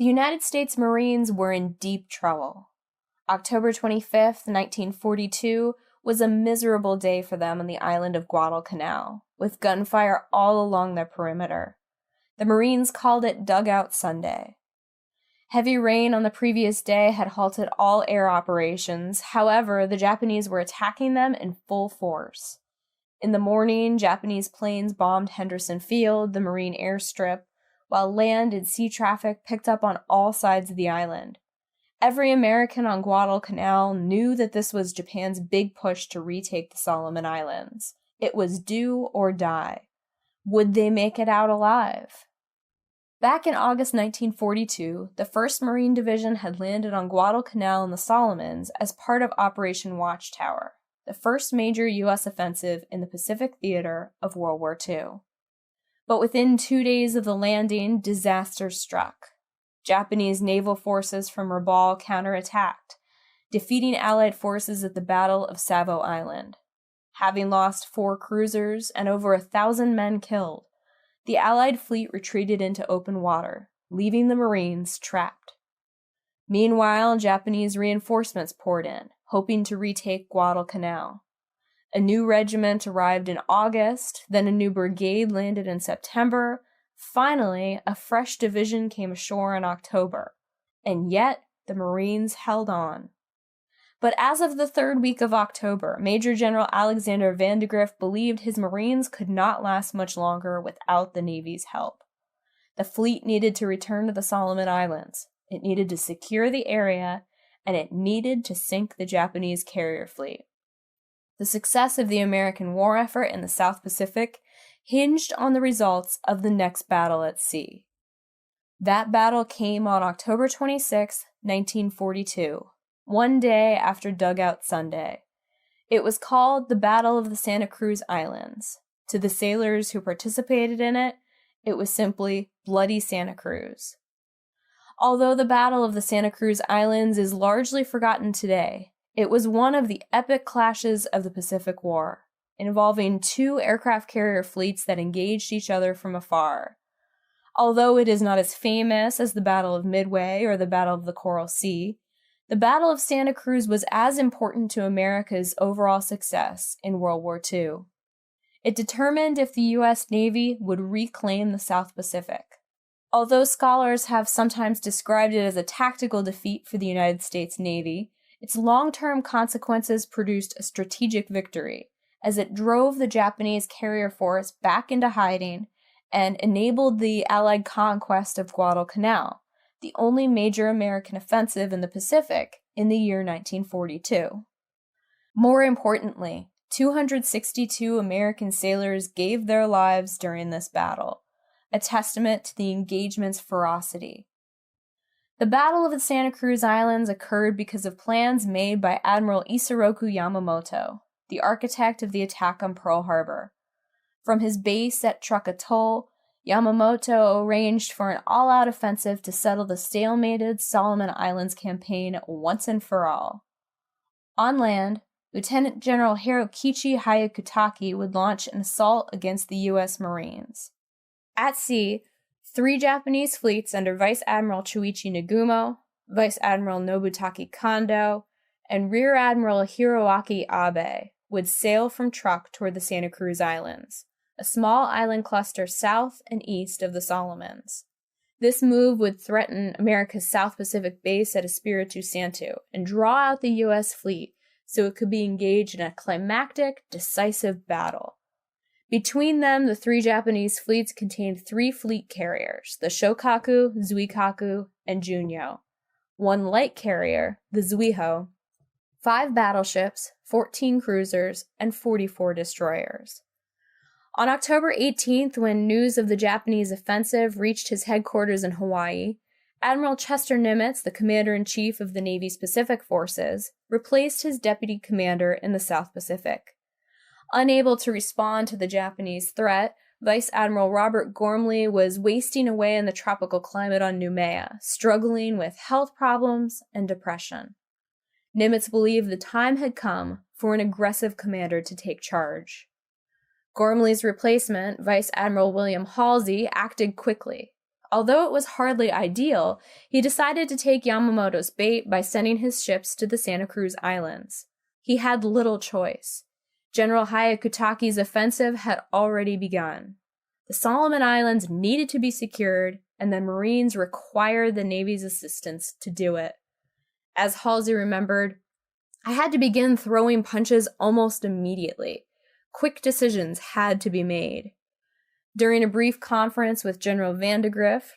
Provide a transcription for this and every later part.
The United States Marines were in deep trouble. October 25th, 1942, was a miserable day for them on the island of Guadalcanal, with gunfire all along their perimeter. The Marines called it Dugout Sunday. Heavy rain on the previous day had halted all air operations. However, the Japanese were attacking them in full force. In the morning, Japanese planes bombed Henderson Field, the Marine airstrip, while land and sea traffic picked up on all sides of the island. Every American on Guadalcanal knew that this was Japan's big push to retake the Solomon Islands. It was do or die. Would they make it out alive? Back in August 1942, the 1st Marine Division had landed on Guadalcanal in the Solomons as part of Operation Watchtower, the first major U.S. offensive in the Pacific theater of World War II. But within 2 days of the landing, disaster struck. Japanese naval forces from Rabaul counterattacked, defeating Allied forces at the Battle of Savo Island. Having lost 4 cruisers and over 1,000 men killed, the Allied fleet retreated into open water, leaving the Marines trapped. Meanwhile, Japanese reinforcements poured in, hoping to retake Guadalcanal. A new regiment arrived in August, then a new brigade landed in September. Finally, a fresh division came ashore in October, and yet the Marines held on. But as of the 3rd week of October, Major General Alexander Vandegrift believed his Marines could not last much longer without the Navy's help. The fleet needed to return to the Solomon Islands, it needed to secure the area, and it needed to sink the Japanese carrier fleet. The success of the American war effort in the South Pacific hinged on the results of the next battle at sea. That battle came on October 26, 1942, one day after Dugout Sunday. It was called the Battle of the Santa Cruz Islands. To the sailors who participated in it, it was simply Bloody Santa Cruz. Although the Battle of the Santa Cruz Islands is largely forgotten today, it was one of the epic clashes of the Pacific War, involving 2 aircraft carrier fleets that engaged each other from afar. Although it is not as famous as the Battle of Midway or the Battle of the Coral Sea, the Battle of Santa Cruz was as important to America's overall success in World War II. It determined if the U.S. Navy would reclaim the South Pacific. Although scholars have sometimes described it as a tactical defeat for the United States Navy, its long-term consequences produced a strategic victory, as it drove the Japanese carrier force back into hiding and enabled the Allied conquest of Guadalcanal, the only major American offensive in the Pacific in the year 1942. More importantly, 262 American sailors gave their lives during this battle, a testament to the engagement's ferocity. The Battle of the Santa Cruz Islands occurred because of plans made by Admiral Isoroku Yamamoto, the architect of the attack on Pearl Harbor. From his base at Truk Atoll, Yamamoto arranged for an all-out offensive to settle the stalemated Solomon Islands campaign once and for all. On land, Lieutenant General Hirokichi Hyakutake would launch an assault against the U.S. Marines. At sea, 3 Japanese fleets under Vice Admiral Chuichi Nagumo, Vice Admiral Nobutake Kondo, and Rear Admiral Hiroaki Abe would sail from Truk toward the Santa Cruz Islands, a small island cluster south and east of the Solomons. This move would threaten America's South Pacific base at Espiritu Santo and draw out the U.S. fleet so it could be engaged in a climactic, decisive battle. Between them, the 3 Japanese fleets contained 3 fleet carriers, the Shokaku, Zuikaku, and Junyo, 1 light carrier, the Zuiho, 5 battleships, 14 cruisers, and 44 destroyers. On October 18th, when news of the Japanese offensive reached his headquarters in Hawaii, Admiral Chester Nimitz, the Commander-in-Chief of the Navy's Pacific Forces, replaced his deputy commander in the South Pacific. Unable to respond to the Japanese threat, Vice Admiral Robert Gormley was wasting away in the tropical climate on Noumea, struggling with health problems and depression. Nimitz believed the time had come for an aggressive commander to take charge. Gormley's replacement, Vice Admiral William Halsey, acted quickly. Although it was hardly ideal, he decided to take Yamamoto's bait by sending his ships to the Santa Cruz Islands. He had little choice. General Hyakutaki's offensive had already begun. The Solomon Islands needed to be secured, and the Marines required the Navy's assistance to do it. As Halsey remembered, "I had to begin throwing punches almost immediately. Quick decisions had to be made." During a brief conference with General Vandegrift,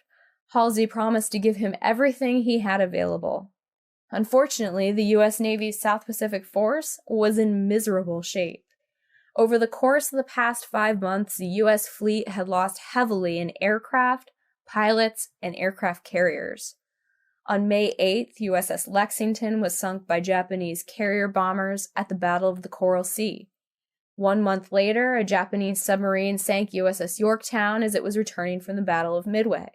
Halsey promised to give him everything he had available. Unfortunately, the U.S. Navy's South Pacific Force was in miserable shape. Over the course of the past 5 months, the U.S. fleet had lost heavily in aircraft, pilots, and aircraft carriers. On May 8th, USS Lexington was sunk by Japanese carrier bombers at the Battle of the Coral Sea. 1 month later, a Japanese submarine sank USS Yorktown as it was returning from the Battle of Midway.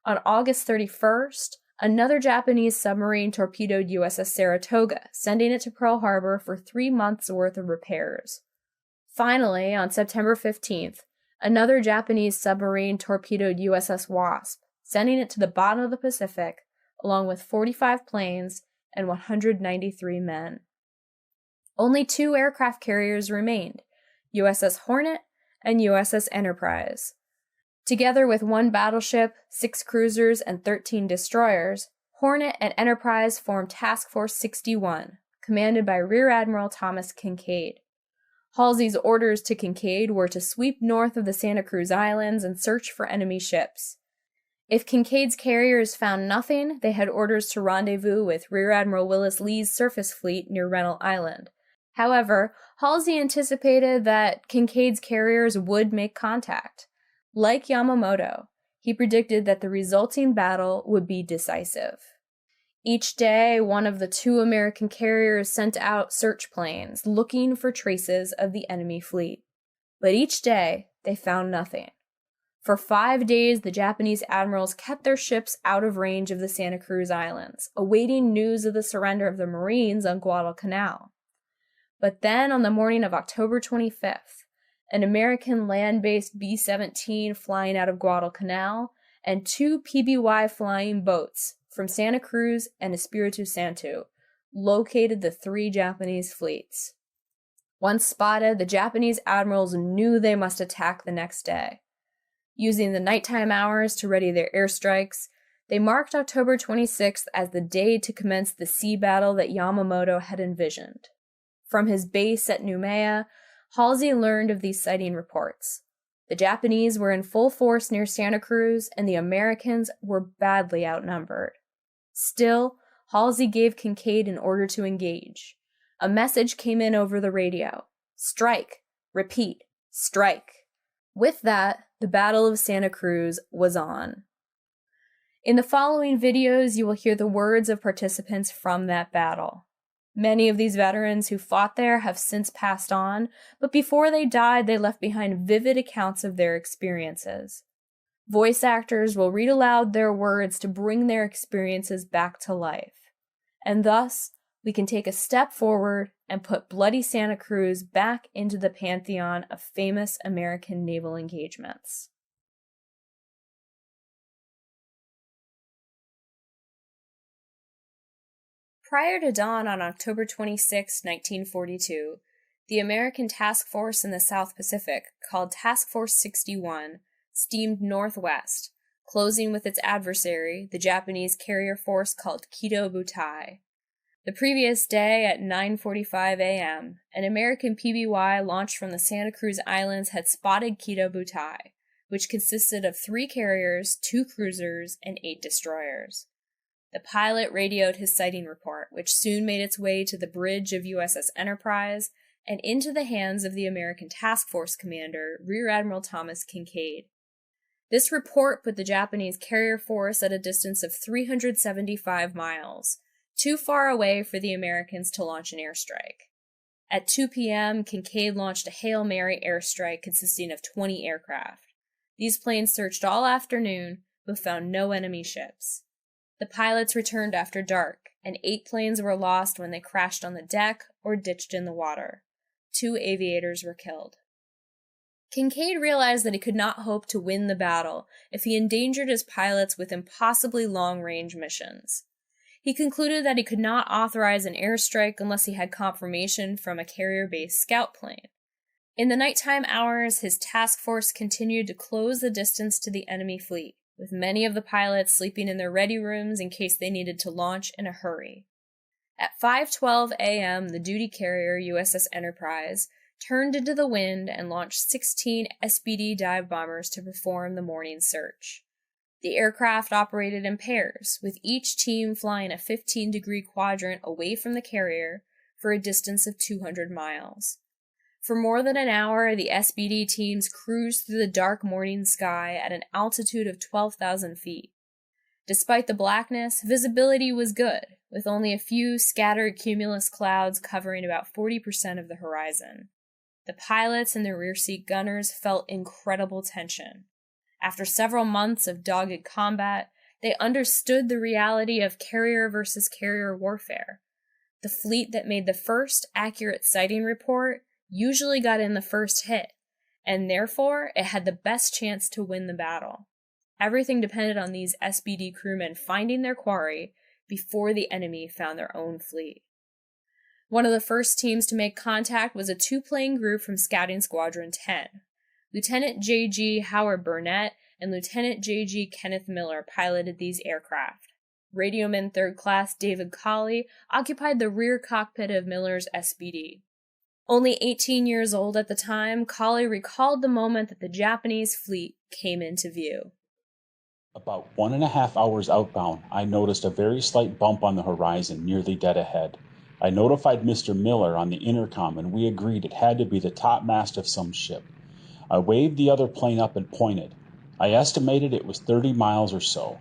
On August 31st, another Japanese submarine torpedoed USS Saratoga, sending it to Pearl Harbor for 3 months' worth of repairs. Finally, on September 15th, another Japanese submarine torpedoed USS Wasp, sending it to the bottom of the Pacific, along with 45 planes and 193 men. Only 2 aircraft carriers remained, USS Hornet and USS Enterprise. Together with 1 battleship, 6 cruisers, and 13 destroyers, Hornet and Enterprise formed Task Force 61, commanded by Rear Admiral Thomas Kinkaid. Halsey's orders to Kinkaid were to sweep north of the Santa Cruz Islands and search for enemy ships. If Kinkaid's carriers found nothing, they had orders to rendezvous with Rear Admiral Willis Lee's surface fleet near Rennell Island. However, Halsey anticipated that Kinkaid's carriers would make contact. Like Yamamoto, he predicted that the resulting battle would be decisive. Each day, one of the 2 American carriers sent out search planes looking for traces of the enemy fleet. But each day, they found nothing. For 5 days, the Japanese admirals kept their ships out of range of the Santa Cruz Islands, awaiting news of the surrender of the Marines on Guadalcanal. But then, on the morning of October 25th, an American land-based B-17 flying out of Guadalcanal and 2 PBY flying boats from Santa Cruz and Espiritu Santo located the 3 Japanese fleets. Once spotted, the Japanese admirals knew they must attack the next day. Using the nighttime hours to ready their airstrikes, they marked October 26th as the day to commence the sea battle that Yamamoto had envisioned. From his base at Noumea, Halsey learned of these sighting reports. The Japanese were in full force near Santa Cruz, and the Americans were badly outnumbered. Still, Halsey gave Kinkaid an order to engage. A message came in over the radio: "Strike! Repeat, strike!" With that, the Battle of Santa Cruz was on. In the following videos, you will hear the words of participants from that battle. Many of these veterans who fought there have since passed on, but before they died, they left behind vivid accounts of their experiences. Voice actors will read aloud their words to bring their experiences back to life. And thus, we can take a step forward and put Bloody Santa Cruz back into the pantheon of famous American naval engagements. Prior to dawn on October 26, 1942, the American task force in the South Pacific, called Task Force 61, steamed northwest, closing with its adversary, the Japanese carrier force called Kido Butai. The previous day at 9:45 a.m., an American PBY launched from the Santa Cruz Islands had spotted Kido Butai, which consisted of 3 carriers, 2 cruisers, and 8 destroyers. The pilot radioed his sighting report, which soon made its way to the bridge of USS Enterprise and into the hands of the American Task Force commander, Rear Admiral Thomas Kinkaid. This report put the Japanese carrier force at a distance of 375 miles, too far away for the Americans to launch an airstrike. At 2 p.m., Kinkaid launched a Hail Mary airstrike consisting of 20 aircraft. These planes searched all afternoon, but found no enemy ships. The pilots returned after dark, and 8 planes were lost when they crashed on the deck or ditched in the water. 2 aviators were killed. Kincaid realized that he could not hope to win the battle if he endangered his pilots with impossibly long-range missions. He concluded that he could not authorize an airstrike unless he had confirmation from a carrier-based scout plane. In the nighttime hours, his task force continued to close the distance to the enemy fleet, with many of the pilots sleeping in their ready rooms in case they needed to launch in a hurry. At 5:12 a.m., the duty carrier USS Enterprise turned into the wind and launched 16 SBD dive bombers to perform the morning search. The aircraft operated in pairs, with each team flying a 15-degree quadrant away from the carrier for a distance of 200 miles. For more than an hour, the SBD teams cruised through the dark morning sky at an altitude of 12,000 feet. Despite the blackness, visibility was good, with only a few scattered cumulus clouds covering about 40% of the horizon. The pilots and the rear seat gunners felt incredible tension. After several months of dogged combat, they understood the reality of carrier versus carrier warfare. The fleet that made the first accurate sighting report usually got in the first hit, and therefore it had the best chance to win the battle. Everything depended on these SBD crewmen finding their quarry before the enemy found their own fleet. One of the first teams to make contact was a two-plane group from Scouting Squadron 10. Lieutenant J.G. Howard Burnett and Lieutenant J.G. Kenneth Miller piloted these aircraft. Radioman Third Class David Colley occupied the rear cockpit of Miller's SBD. Only 18 years old at the time, Colley recalled the moment that the Japanese fleet came into view. About 1.5 hours outbound, I noticed a very slight bump on the horizon nearly dead ahead. I notified Mr. Miller on the intercom and we agreed it had to be the topmast of some ship. I waved the other plane up and pointed. I estimated it was 30 miles or so.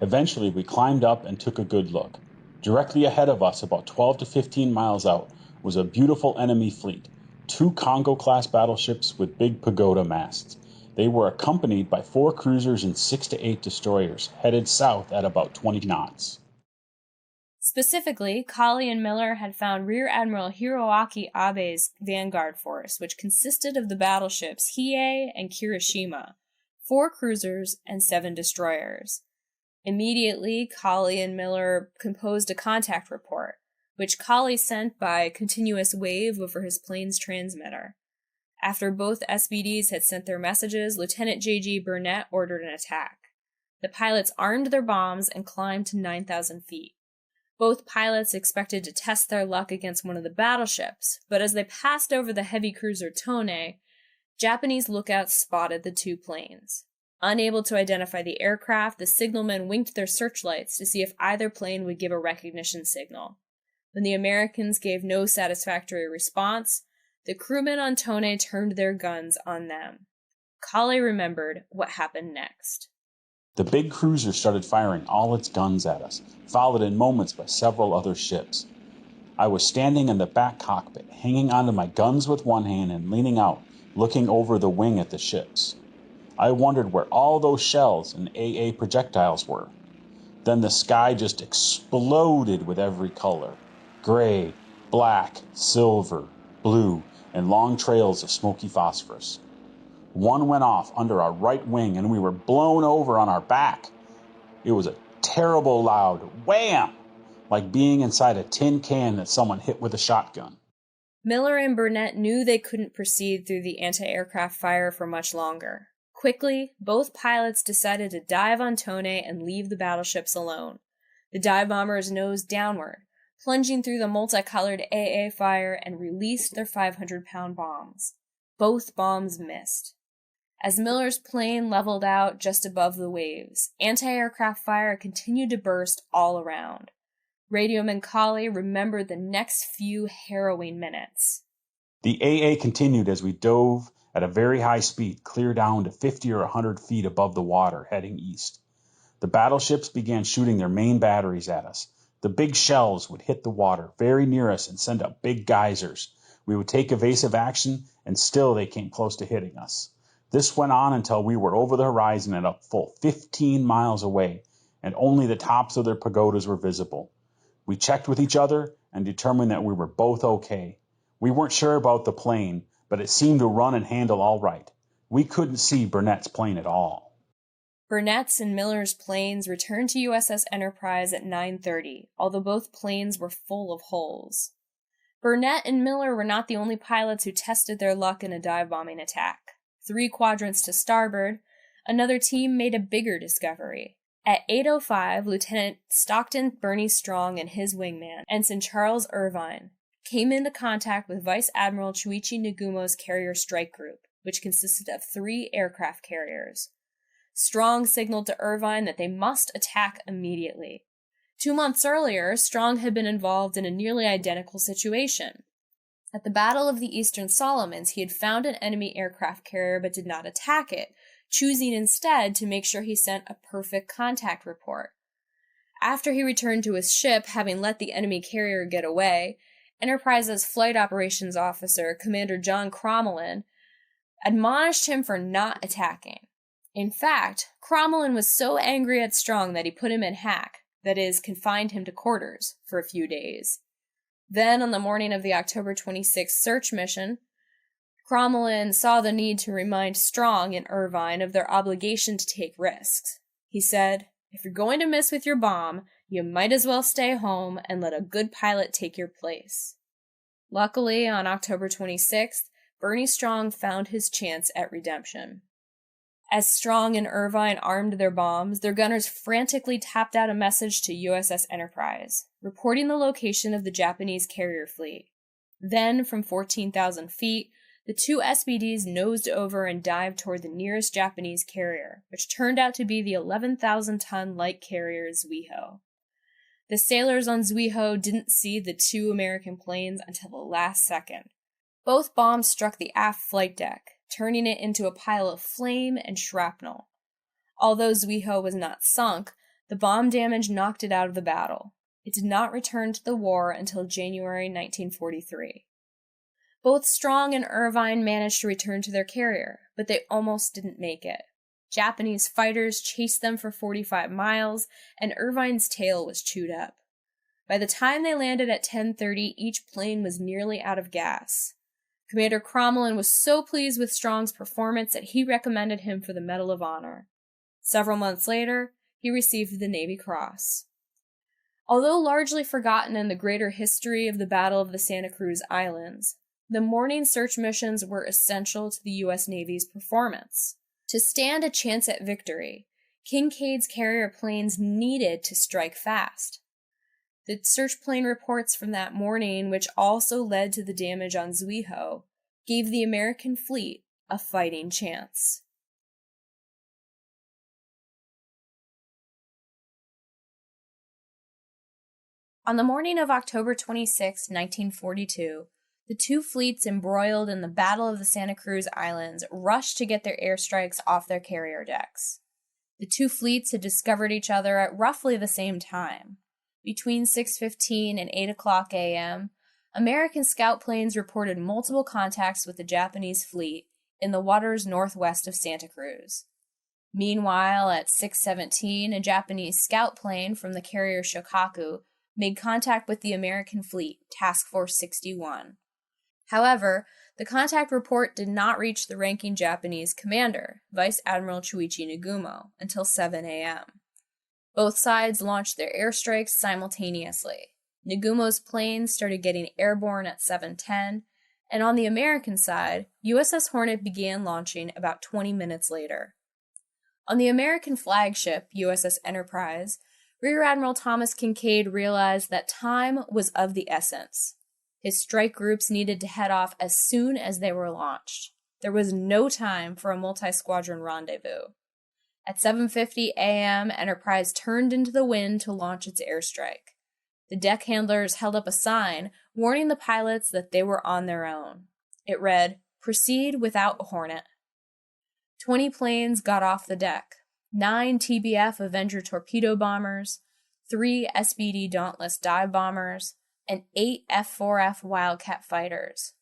Eventually we climbed up and took a good look. Directly ahead of us, about 12 to 15 miles out, was a beautiful enemy fleet, 2 Congo-class battleships with big pagoda masts. They were accompanied by 4 cruisers and 6 to 8 destroyers, headed south at about 20 knots. Specifically, Colley and Miller had found Rear Admiral Hiroaki Abe's vanguard force, which consisted of the battleships Hiei and Kirishima, 4 cruisers and 7 destroyers. Immediately, Colley and Miller composed a contact report, which Colley sent by continuous wave over his plane's transmitter. After both SBDs had sent their messages, Lieutenant J.G. Burnett ordered an attack. The pilots armed their bombs and climbed to 9,000 feet. Both pilots expected to test their luck against one of the battleships, but as they passed over the heavy cruiser Tone, Japanese lookouts spotted the 2 planes. Unable to identify the aircraft, the signalmen winked their searchlights to see if either plane would give a recognition signal. When the Americans gave no satisfactory response, the crewmen on Tone turned their guns on them. Colley remembered what happened next. The big cruiser started firing all its guns at us, followed in moments by several other ships. I was standing in the back cockpit, hanging onto my guns with one hand and leaning out, looking over the wing at the ships. I wondered where all those shells and AA projectiles were. Then the sky just exploded with every color. Gray, black, silver, blue, and long trails of smoky phosphorus. One went off under our right wing and we were blown over on our back. It was a terrible loud wham, like being inside a tin can that someone hit with a shotgun. Miller and Burnett knew they couldn't proceed through the anti-aircraft fire for much longer. Quickly, both pilots decided to dive on Tone and leave the battleships alone. The dive bombers nosed downward, plunging through the multicolored AA fire and released their 500-pound bombs. Both bombs missed. As Miller's plane leveled out just above the waves, anti-aircraft fire continued to burst all around. Radioman Colley remembered the next few harrowing minutes. The AA continued as we dove at a very high speed, clear down to 50 or 100 feet above the water, heading east. The battleships began shooting their main batteries at us. The big shells would hit the water very near us and send up big geysers. We would take evasive action, and still they came close to hitting us. This went on until we were over the horizon and a full 15 miles away, and only the tops of their pagodas were visible. We checked with each other and determined that we were both okay. We weren't sure about the plane, but it seemed to run and handle all right. We couldn't see Burnett's plane at all. Burnett's and Miller's planes returned to USS Enterprise at 9:30, although both planes were full of holes. Burnett and Miller were not the only pilots who tested their luck in a dive-bombing attack. 3 quadrants to starboard, another team made a bigger discovery. At 8:05, Lieutenant Stockton Bernie Strong and his wingman, Ensign Charles Irvine, came into contact with Vice Admiral Chuichi Nagumo's carrier strike group, which consisted of 3 aircraft carriers. Strong signaled to Irvine that they must attack immediately. 2 months earlier, Strong had been involved in a nearly identical situation. At the Battle of the Eastern Solomons, he had found an enemy aircraft carrier but did not attack it, choosing instead to make sure he sent a perfect contact report. After he returned to his ship, having let the enemy carrier get away, Enterprise's flight operations officer, Commander John Crommelin, admonished him for not attacking. In fact, Crommelin was so angry at Strong that he put him in hack, that is, confined him to quarters, for a few days. Then, on the morning of the October 26th search mission, Crommelin saw the need to remind Strong and Irvine of their obligation to take risks. He said, "If you're going to miss with your bomb, you might as well stay home and let a good pilot take your place." Luckily, on October 26th, Bernie Strong found his chance at redemption. As Strong and Irvine armed their bombs, their gunners frantically tapped out a message to USS Enterprise, reporting the location of the Japanese carrier fleet. Then, from 14,000 feet, the 2 SBDs nosed over and dived toward the nearest Japanese carrier, which turned out to be the 11,000-ton light carrier Zuiho. The sailors on Zuiho didn't see the 2 American planes until the last second. Both bombs struck the aft flight deck, turning it into a pile of flame and shrapnel. Although Zuiho was not sunk, the bomb damage knocked it out of the battle. It did not return to the war until January 1943. Both Strong and Irvine managed to return to their carrier, but they almost didn't make it. Japanese fighters chased them for 45 miles, and Irvine's tail was chewed up. By the time they landed at 10:30, each plane was nearly out of gas. Commander Crommelin was so pleased with Strong's performance that he recommended him for the Medal of Honor. Several months later, he received the Navy Cross. Although largely forgotten in the greater history of the Battle of the Santa Cruz Islands, the morning search missions were essential to the U.S. Navy's performance. To stand a chance at victory, Kinkaid's carrier planes needed to strike fast. The search plane reports from that morning, which also led to the damage on Zuiho, gave the American fleet a fighting chance. On the morning of October 26, 1942, the 2 fleets embroiled in the Battle of the Santa Cruz Islands rushed to get their airstrikes off their carrier decks. The 2 fleets had discovered each other at roughly the same time. Between 6:15 and 8 o'clock a.m., American scout planes reported multiple contacts with the Japanese fleet in the waters northwest of Santa Cruz. Meanwhile, at 6:17, a Japanese scout plane from the carrier Shokaku made contact with the American fleet, Task Force 61. However, the contact report did not reach the ranking Japanese commander, Vice Admiral Chuichi Nagumo, until 7 a.m. Both sides launched their airstrikes simultaneously. Nagumo's planes started getting airborne at 7:10, and on the American side, USS Hornet began launching about 20 minutes later. On the American flagship, USS Enterprise, Rear Admiral Thomas Kinkaid realized that time was of the essence. His strike groups needed to head off as soon as they were launched. There was no time for a multi-squadron rendezvous. At 7:50 a.m., Enterprise turned into the wind to launch its airstrike. The deck handlers held up a sign warning the pilots that they were on their own. It read, "Proceed without Hornet." 20 planes got off the deck. 9 TBF Avenger torpedo bombers, 3 SBD Dauntless dive bombers, and 8 F-4F Wildcat fighters.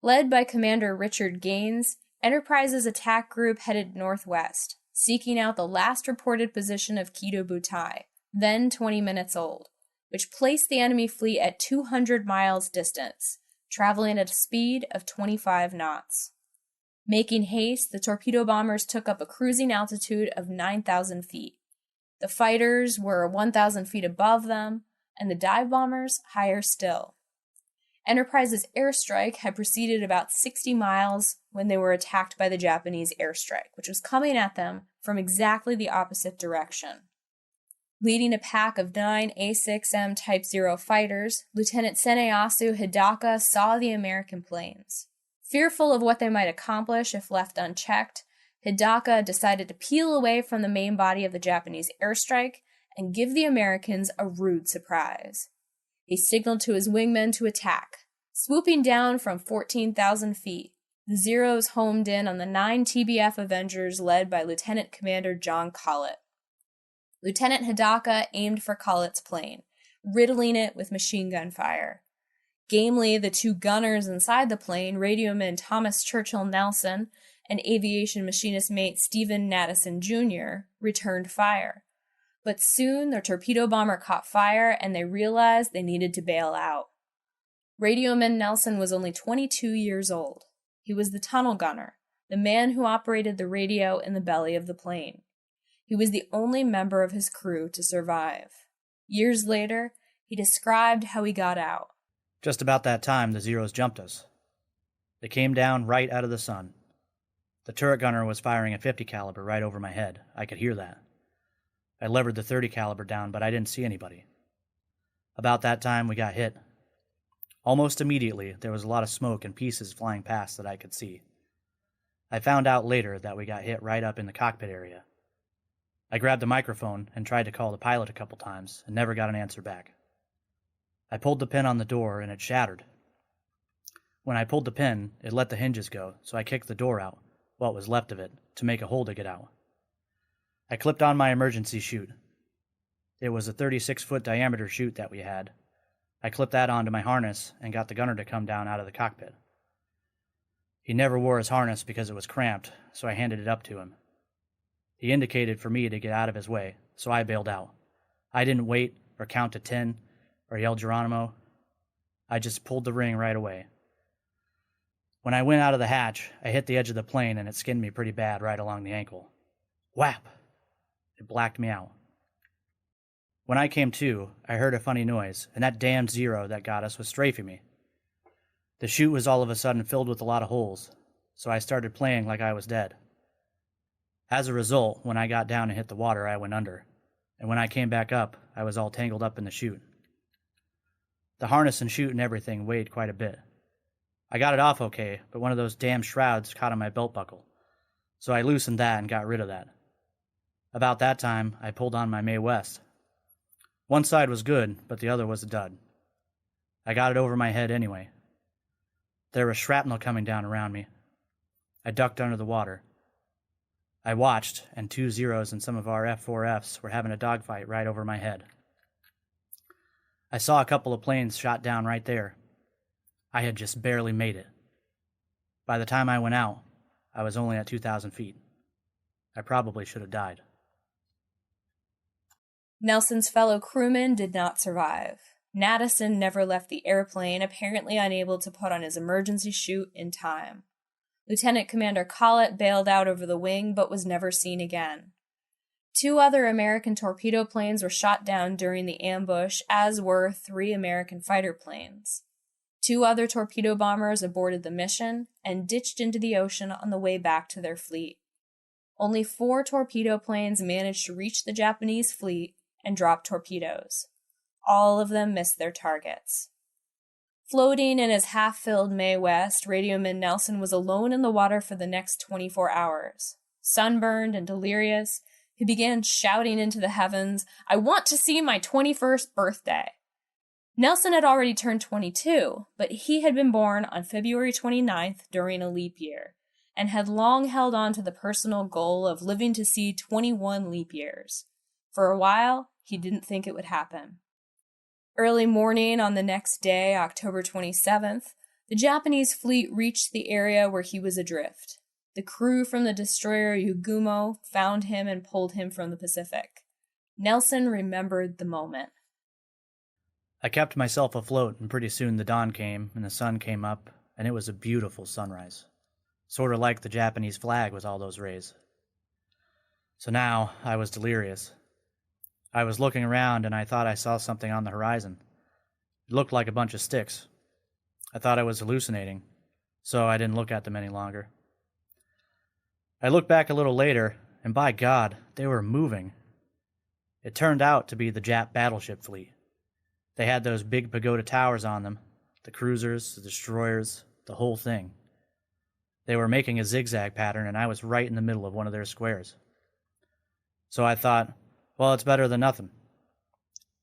Led by Commander Richard Gaines, Enterprise's attack group headed northwest, seeking out the last reported position of Kido Butai, then 20 minutes old, which placed the enemy fleet at 200 miles distance, traveling at a speed of 25 knots. Making haste, the torpedo bombers took up a cruising altitude of 9,000 feet. The fighters were 1,000 feet above them, and the dive bombers higher still. Enterprise's airstrike had proceeded about 60 miles when they were attacked by the Japanese airstrike, which was coming at them from exactly the opposite direction. Leading a pack of 9 A6M Type 0 fighters, Lieutenant Seneyasu Hidaka saw the American planes. Fearful of what they might accomplish if left unchecked, Hidaka decided to peel away from the main body of the Japanese airstrike and give the Americans a rude surprise. He signaled to his wingmen to attack. Swooping down from 14,000 feet, the Zeros homed in on the 9 TBF Avengers led by Lieutenant Commander John Collett. Lieutenant Hidaka aimed for Collett's plane, riddling it with machine gun fire. Gamely, the 2 gunners inside the plane, radioman Thomas Churchill Nelson and aviation machinist mate Stephen Nadeson Jr., returned fire. But soon their torpedo bomber caught fire and they realized they needed to bail out. Radioman Nelson was only 22 years old. He was the tunnel gunner, the man who operated the radio in the belly of the plane. He was the only member of his crew to survive. Years later, he described how he got out. Just about that time, the Zeros jumped us. They came down right out of the sun. The turret gunner was firing a 50 caliber right over my head. I could hear that. I levered the 30 caliber down, but I didn't see anybody. About that time, we got hit. Almost immediately, there was a lot of smoke and pieces flying past that I could see. I found out later that we got hit right up in the cockpit area. I grabbed the microphone and tried to call the pilot a couple times and never got an answer back. I pulled the pin on the door and it shattered. When I pulled the pin, it let the hinges go, so I kicked the door out, what was left of it, to make a hole to get out. I clipped on my emergency chute. It was a 36-foot diameter chute that we had. I clipped that onto my harness and got the gunner to come down out of the cockpit. He never wore his harness because it was cramped, so I handed it up to him. He indicated for me to get out of his way, so I bailed out. I didn't wait or count to 10 or yell Geronimo. I just pulled the ring right away. When I went out of the hatch, I hit the edge of the plane and it skinned me pretty bad right along the ankle. Whap! It blacked me out. When I came to, I heard a funny noise, and that damned Zero that got us was strafing me. The chute was all of a sudden filled with a lot of holes, so I started playing like I was dead. As a result, when I got down and hit the water, I went under, and when I came back up, I was all tangled up in the chute. The harness and chute and everything weighed quite a bit. I got it off okay, but one of those damn shrouds caught on my belt buckle, so I loosened that and got rid of that. About that time, I pulled on my Mae West. One side was good, but the other was a dud. I got it over my head anyway. There was shrapnel coming down around me. I ducked under the water. I watched, and 2 Zeros and some of our F4Fs were having a dogfight right over my head. I saw a couple of planes shot down right there. I had just barely made it. By the time I went out, I was only at 2,000 feet. I probably should have died. Nelson's fellow crewmen did not survive. Nadeson never left the airplane, apparently unable to put on his emergency chute in time. Lieutenant Commander Collett bailed out over the wing, but was never seen again. 2 other American torpedo planes were shot down during the ambush, as were 3 American fighter planes. 2 other torpedo bombers aborted the mission and ditched into the ocean on the way back to their fleet. Only 4 torpedo planes managed to reach the Japanese fleet and drop torpedoes. All of them missed their targets. Floating in his half-filled Mae West, radioman Nelson was alone in the water for the next 24 hours. Sunburned and delirious, he began shouting into the heavens, "I want to see my 21st birthday." Nelson had already turned 22, but he had been born on February 29th during a leap year, and had long held on to the personal goal of living to see 21 leap years. For a while, he didn't think it would happen. Early morning on the next day, October 27th, the Japanese fleet reached the area where he was adrift. The crew from the destroyer Yugumo found him and pulled him from the Pacific. Nelson remembered the moment. I kept myself afloat, and pretty soon the dawn came, and the sun came up, and it was a beautiful sunrise. sort of like the Japanese flag with all those rays. So now I was delirious. I was looking around and I thought I saw something on the horizon. It looked like a bunch of sticks. I thought I was hallucinating, so I didn't look at them any longer. I looked back a little later, and by God, they were moving. It turned out to be the Jap battleship fleet. They had those big pagoda towers on them, the cruisers, the destroyers, the whole thing. They were making a zigzag pattern, and I was right in the middle of one of their squares. So I thought, well, it's better than nothing.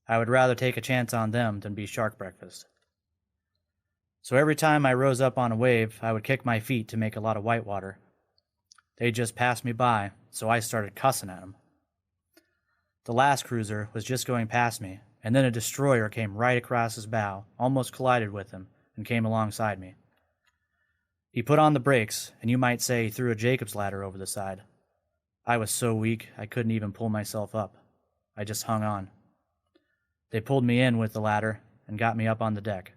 I would rather take a chance on them than be shark breakfast. So every time I rose up on a wave, I would kick my feet to make a lot of whitewater. They just passed me by, so I started cussing at them. The last cruiser was just going past me, and then a destroyer came right across his bow, almost collided with him, and came alongside me. He put on the brakes, and you might say he threw a Jacob's ladder over the side. I was so weak I couldn't even pull myself up. I just hung on. They pulled me in with the ladder and got me up on the deck.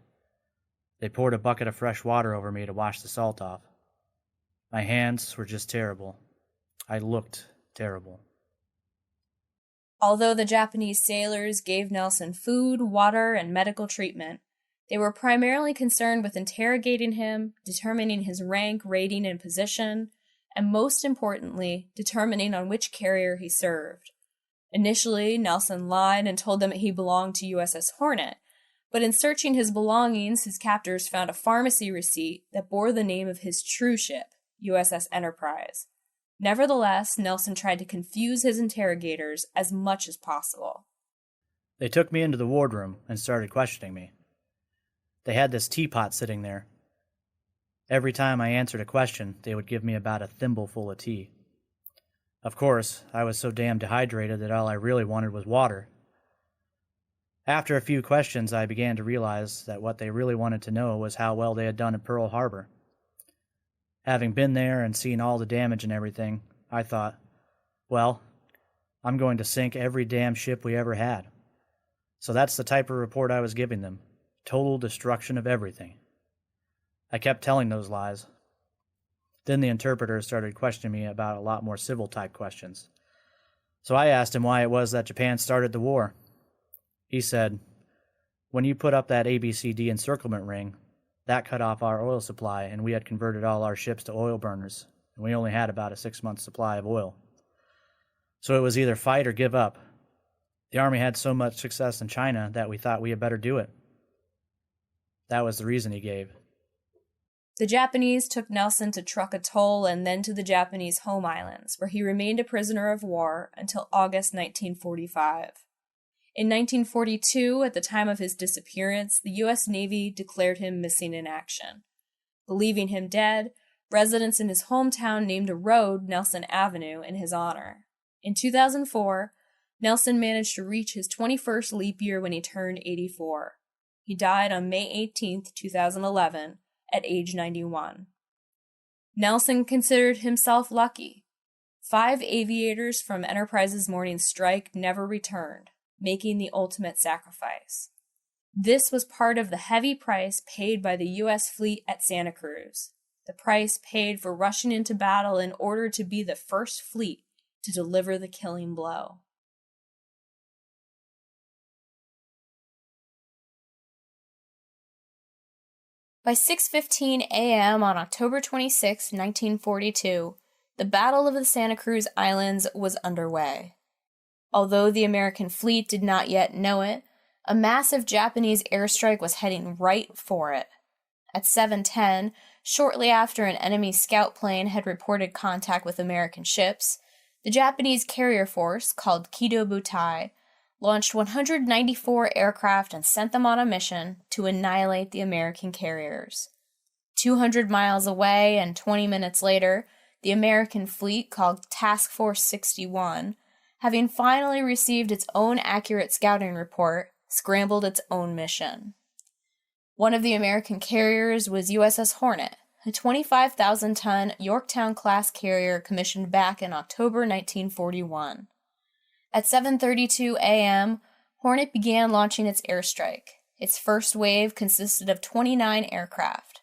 They poured a bucket of fresh water over me to wash the salt off. My hands were just terrible. I looked terrible. Although the Japanese sailors gave Nelson food, water, and medical treatment, they were primarily concerned with interrogating him, determining his rank, rating, and position, and most importantly, determining on which carrier he served. Initially, Nelson lied and told them that he belonged to USS Hornet, but in searching his belongings, his captors found a pharmacy receipt that bore the name of his true ship, USS Enterprise. Nevertheless, Nelson tried to confuse his interrogators as much as possible. They took me into the wardroom and started questioning me. They had this teapot sitting there. Every time I answered a question, they would give me about a thimbleful of tea. Of course, I was so damn dehydrated that all I really wanted was water. After a few questions, I began to realize that what they really wanted to know was how well they had done at Pearl Harbor. Having been there and seen all the damage and everything, I thought, well, I'm going to sink every damn ship we ever had. So that's the type of report I was giving them. Total destruction of everything. I kept telling those lies. Then the interpreter started questioning me about a lot more civil-type questions. So I asked him why it was that Japan started the war. He said, when you put up that ABCD encirclement ring, that cut off our oil supply, and we had converted all our ships to oil burners, and we only had about a 6-month supply of oil. So it was either fight or give up. The Army had so much success in China that we thought we had better do it. That was the reason he gave. The Japanese took Nelson to Truk Atoll and then to the Japanese home islands, where he remained a prisoner of war until August 1945. In 1942, at the time of his disappearance, the U.S. Navy declared him missing in action. Believing him dead, residents in his hometown named a road Nelson Avenue in his honor. In 2004, Nelson managed to reach his 21st leap year when he turned 84. He died on May 18, 2011, at age 91. Nelson considered himself lucky. 5 aviators from Enterprise's morning strike never returned, making the ultimate sacrifice. This was part of the heavy price paid by the U.S. fleet at Santa Cruz, the price paid for rushing into battle in order to be the first fleet to deliver the killing blow. By 6:15 a.m. on October 26, 1942, the Battle of the Santa Cruz Islands was underway. Although the American fleet did not yet know it, a massive Japanese airstrike was heading right for it. At 7:10, shortly after an enemy scout plane had reported contact with American ships, the Japanese carrier force, called Kido Butai, launched 194 aircraft and sent them on a mission to annihilate the American carriers. 200 miles away and 20 minutes later, the American fleet, called Task Force 61, having finally received its own accurate scouting report, scrambled its own mission. One of the American carriers was USS Hornet, a 25,000-ton Yorktown-class carrier commissioned back in October 1941. At 7:32 a.m., Hornet began launching its airstrike. Its first wave consisted of 29 aircraft,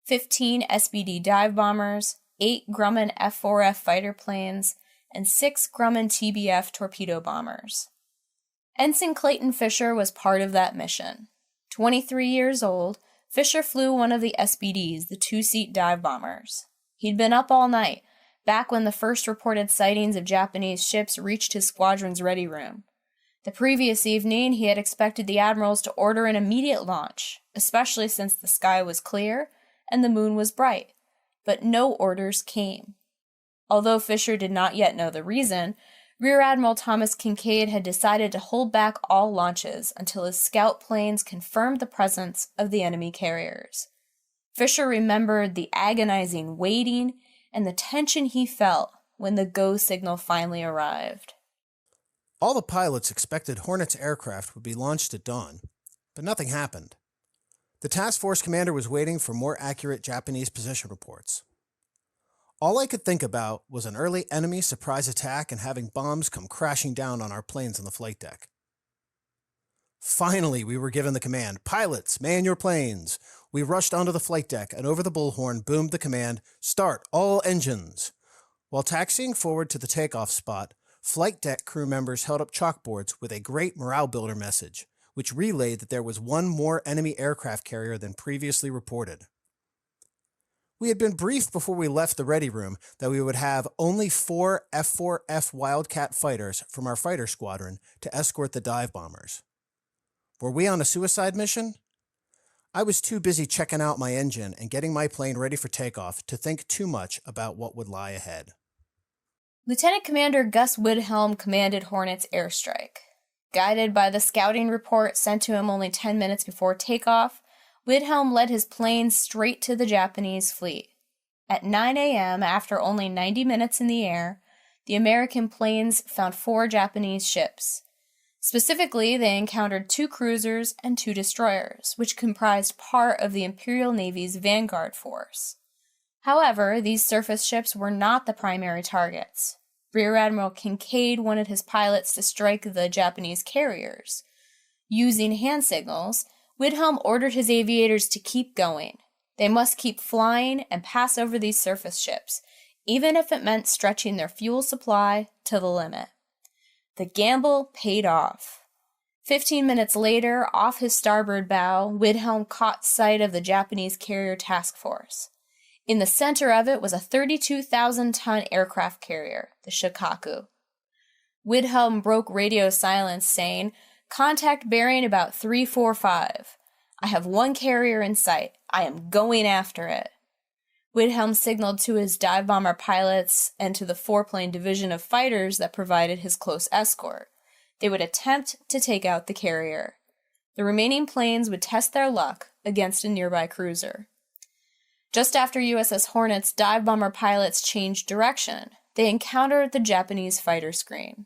15 SBD dive bombers, 8 Grumman F-4F fighter planes, and 6 Grumman TBF torpedo bombers. Ensign Clayton Fisher was part of that mission. 23 years old, Fisher flew one of the SBDs, the two-seat dive bombers. He'd been up all night, back when the first reported sightings of Japanese ships reached his squadron's ready room. The previous evening, he had expected the admirals to order an immediate launch, especially since the sky was clear and the moon was bright, but no orders came. Although Fisher did not yet know the reason, Rear Admiral Thomas Kincaid had decided to hold back all launches until his scout planes confirmed the presence of the enemy carriers. Fisher remembered the agonizing waiting and the tension he felt when the go signal finally arrived. All the pilots expected Hornet's aircraft would be launched at dawn, but nothing happened. The task force commander was waiting for more accurate Japanese position reports. All I could think about was an early enemy surprise attack and having bombs come crashing down on our planes on the flight deck. Finally, we were given the command, "Pilots, man your planes." We rushed onto the flight deck and over the bullhorn boomed the command, "Start all engines." While taxiing forward to the takeoff spot, flight deck crew members held up chalkboards with a great morale builder message, which relayed that there was one more enemy aircraft carrier than previously reported. We had been briefed before we left the ready room that we would have only 4 F-4F Wildcat fighters from our fighter squadron to escort the dive bombers. Were we on a suicide mission? I was too busy checking out my engine and getting my plane ready for takeoff to think too much about what would lie ahead. Lieutenant Commander Gus Wilhelm commanded Hornet's airstrike. Guided by the scouting report sent to him only 10 minutes before takeoff, Wilhelm led his planes straight to the Japanese fleet. At 9 a.m., after only 90 minutes in the air, the American planes found 4 Japanese ships. Specifically, they encountered 2 cruisers and 2 destroyers, which comprised part of the Imperial Navy's vanguard force. However, these surface ships were not the primary targets. Rear Admiral Kincaid wanted his pilots to strike the Japanese carriers. Using hand signals, Wilhelm ordered his aviators to keep going. They must keep flying and pass over these surface ships, even if it meant stretching their fuel supply to the limit. The gamble paid off. 15 minutes later, off his starboard bow, Wilhelm caught sight of the Japanese carrier task force. In the center of it was a 32,000-ton aircraft carrier, the Shokaku. Wilhelm broke radio silence, saying, "Contact bearing about 345. I have 1 carrier in sight. I am going after it." Wilhelm signaled to his dive bomber pilots and to the 4-plane division of fighters that provided his close escort. They would attempt to take out the carrier. The remaining planes would test their luck against a nearby cruiser. Just after USS Hornet's dive bomber pilots changed direction, they encountered the Japanese fighter screen.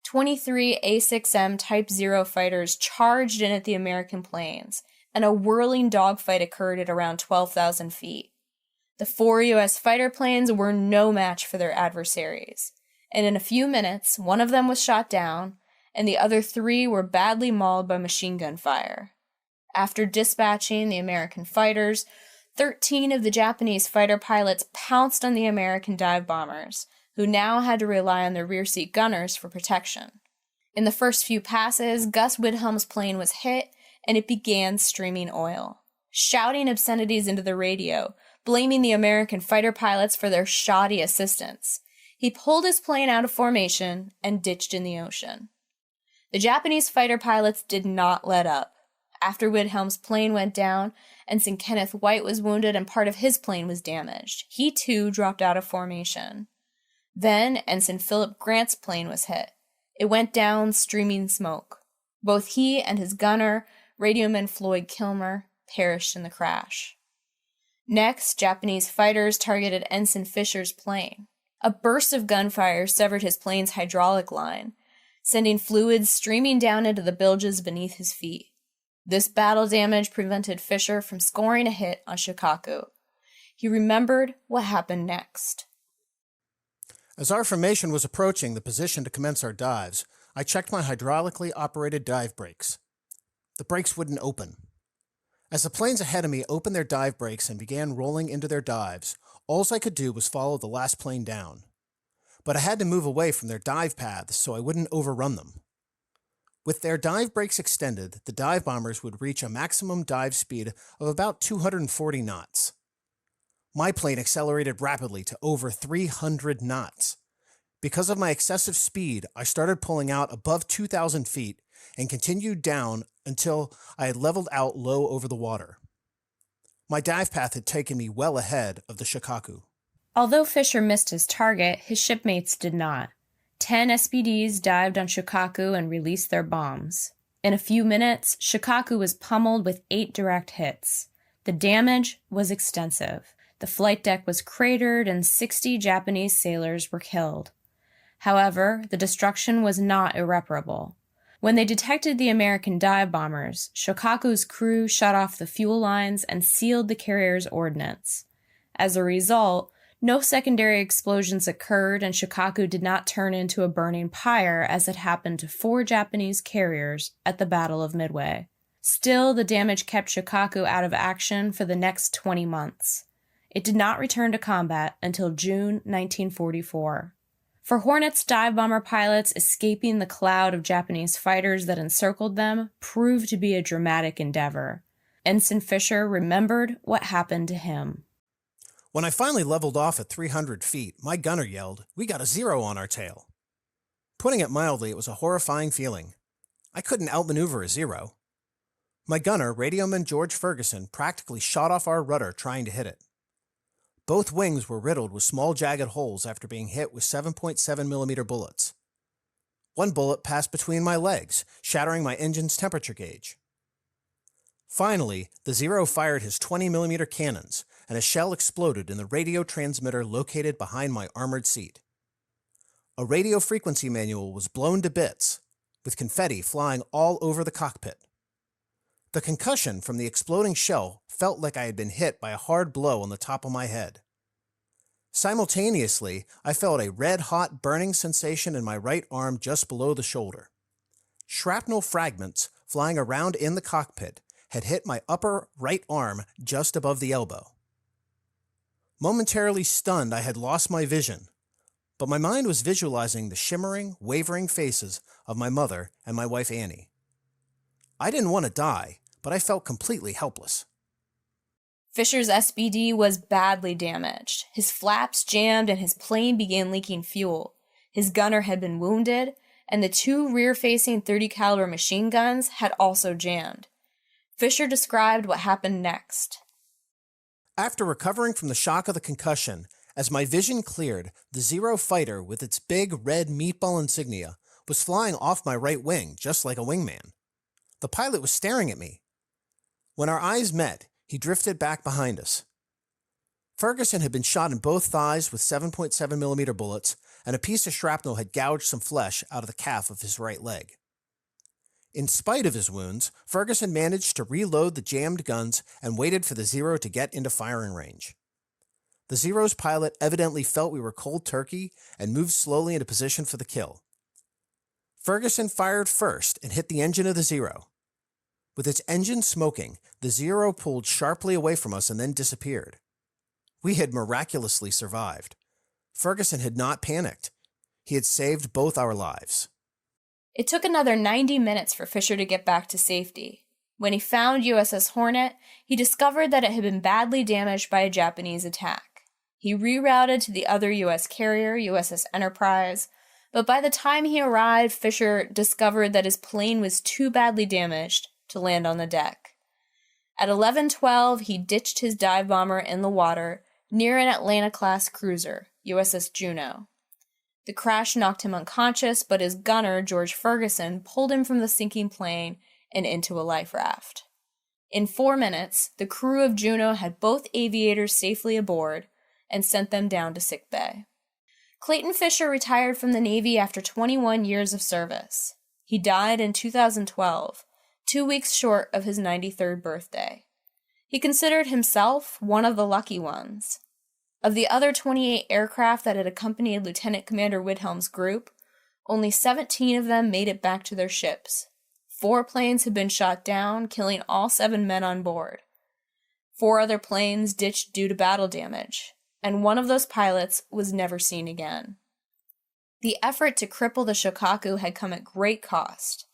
23 A-6M Type 0 fighters charged in at the American planes, and a whirling dogfight occurred at around 12,000 feet. The 4 U.S. fighter planes were no match for their adversaries, and in a few minutes, one of them was shot down, and the other 3 were badly mauled by machine gun fire. After dispatching the American fighters, 13 of the Japanese fighter pilots pounced on the American dive bombers, who now had to rely on their rear-seat gunners for protection. In the first few passes, Gus Wilhelm's plane was hit, and it began streaming oil. Shouting obscenities into the radio, blaming the American fighter pilots for their shoddy assistance, he pulled his plane out of formation and ditched in the ocean. The Japanese fighter pilots did not let up. After Wilhelm's plane went down, Ensign Kenneth White was wounded and part of his plane was damaged. He too dropped out of formation. Then Ensign Philip Grant's plane was hit. It went down streaming smoke. Both he and his gunner, radioman Floyd Kilmer, perished in the crash. Next, Japanese fighters targeted Ensign Fisher's plane. A burst of gunfire severed his plane's hydraulic line, sending fluids streaming down into the bilges beneath his feet. This battle damage prevented Fisher from scoring a hit on Shokaku. He remembered what happened next. As our formation was approaching the position to commence our dives, I checked my hydraulically operated dive brakes. The brakes wouldn't open. As the planes ahead of me opened their dive brakes and began rolling into their dives, All I could do was follow the last plane down. But I had to move away from their dive paths so I wouldn't overrun them. With their dive brakes extended, the dive bombers would reach a maximum dive speed of about 240 knots. My plane accelerated rapidly to over 300 knots. Because of my excessive speed, I started pulling out above 2,000 feet and continued down until I had leveled out low over the water. My dive path had taken me well ahead of the Shokaku. Although Fisher missed his target, his shipmates did not. 10 SBDs dived on Shokaku and released their bombs. In a few minutes, Shokaku was pummeled with 8 direct hits. The damage was extensive. The flight deck was cratered and 60 Japanese sailors were killed. However, the destruction was not irreparable. When they detected the American dive bombers, Shokaku's crew shut off the fuel lines and sealed the carrier's ordnance. As a result, no secondary explosions occurred and Shokaku did not turn into a burning pyre as had happened to 4 Japanese carriers at the Battle of Midway. Still, the damage kept Shokaku out of action for the next 20 months. It did not return to combat until June 1944. For Hornet's dive bomber pilots, escaping the cloud of Japanese fighters that encircled them proved to be a dramatic endeavor. Ensign Fisher remembered what happened to him. When I finally leveled off at 300 feet, my gunner yelled, "We got a 0 on our tail." Putting it mildly, it was a horrifying feeling. I couldn't outmaneuver a 0. My gunner, radioman George Ferguson, practically shot off our rudder trying to hit it. Both wings were riddled with small jagged holes after being hit with 7.7mm bullets. One bullet passed between my legs, shattering my engine's temperature gauge. Finally, the 0 fired his 20mm cannons, and a shell exploded in the radio transmitter located behind my armored seat. A radio frequency manual was blown to bits, with confetti flying all over the cockpit. The concussion from the exploding shell felt like I had been hit by a hard blow on the top of my head. Simultaneously, I felt a red-hot burning sensation in my right arm just below the shoulder. Shrapnel fragments flying around in the cockpit had hit my upper right arm just above the elbow. Momentarily stunned, I had lost my vision, but my mind was visualizing the shimmering, wavering faces of my mother and my wife Annie. I didn't want to die, but I felt completely helpless. Fisher's SBD was badly damaged. His flaps jammed and his plane began leaking fuel. His gunner had been wounded, and the 2 rear-facing .30 caliber machine guns had also jammed. Fisher described what happened next. After recovering from the shock of the concussion, as my vision cleared, the 0 fighter with its big red meatball insignia was flying off my right wing, just like a wingman. The pilot was staring at me. When our eyes met, he drifted back behind us. Ferguson had been shot in both thighs with 7.7mm bullets, and a piece of shrapnel had gouged some flesh out of the calf of his right leg. In spite of his wounds, Ferguson managed to reload the jammed guns and waited for the 0 to get into firing range. The 0's pilot evidently felt we were cold turkey and moved slowly into position for the kill. Ferguson fired first and hit the engine of the 0. With its engine smoking, the 0 pulled sharply away from us and then disappeared. We had miraculously survived. Ferguson had not panicked. He had saved both our lives. It took another 90 minutes for Fisher to get back to safety. When he found USS Hornet, he discovered that it had been badly damaged by a Japanese attack. He rerouted to the other U.S. carrier, USS Enterprise, but by the time he arrived, Fisher discovered that his plane was too badly damaged to land on the deck. At 11:12, he ditched his dive bomber in the water near an Atlanta-class cruiser, USS Juneau. The crash knocked him unconscious, but his gunner, George Ferguson, pulled him from the sinking plane and into a life raft. In 4 minutes, the crew of Juneau had both aviators safely aboard and sent them down to sickbay. Clayton Fisher retired from the Navy after 21 years of service. He died in 2012, 2 weeks short of his 93rd birthday. He considered himself one of the lucky ones. Of the other 28 aircraft that had accompanied Lieutenant Commander Widhelm's group, only 17 of them made it back to their ships. 4 planes had been shot down, killing all 7 men on board. 4 other planes ditched due to battle damage. and one of those pilots was never seen again. The effort to cripple the Shokaku had come at great cost,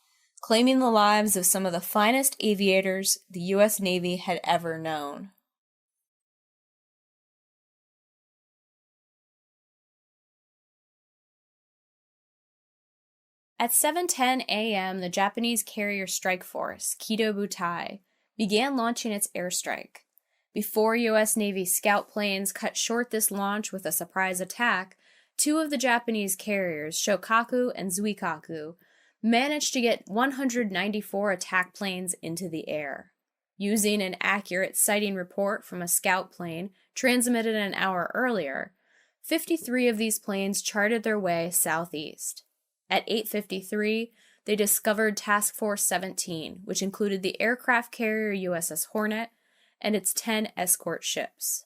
claiming the lives of some of the finest aviators the U.S. Navy had ever known. At 7:10 a.m., the Japanese carrier strike force, Kido Butai, began launching its airstrike. Before U.S. Navy scout planes cut short this launch with a surprise attack, two of the Japanese carriers, Shokaku and Zuikaku, managed to get 194 attack planes into the air. Using an accurate sighting report from a scout plane transmitted an hour earlier, 53 of these planes charted their way southeast. At 8:53, they discovered Task Force 17, which included the aircraft carrier USS Hornet and its 10 escort ships.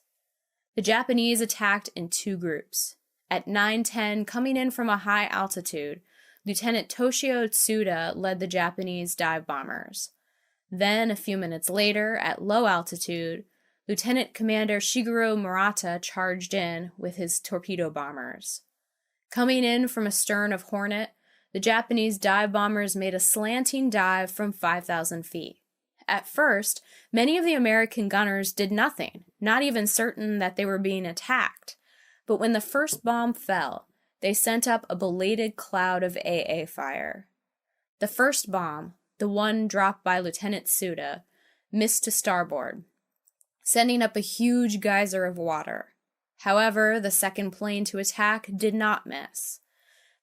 The Japanese attacked in two groups. At 9:10, coming in from a high altitude, Lieutenant Toshio Tsuda led the Japanese dive bombers. Then, a few minutes later, at low altitude, Lieutenant Commander Shigeru Murata charged in with his torpedo bombers. Coming in from astern of Hornet, the Japanese dive bombers made a slanting dive from 5,000 feet. At first, many of the American gunners did nothing, not even certain that they were being attacked. But when the first bomb fell, they sent up a belated cloud of AA fire. The first bomb, the one dropped by Lieutenant Tsuda, missed to starboard, sending up a huge geyser of water. However, the second plane to attack did not miss.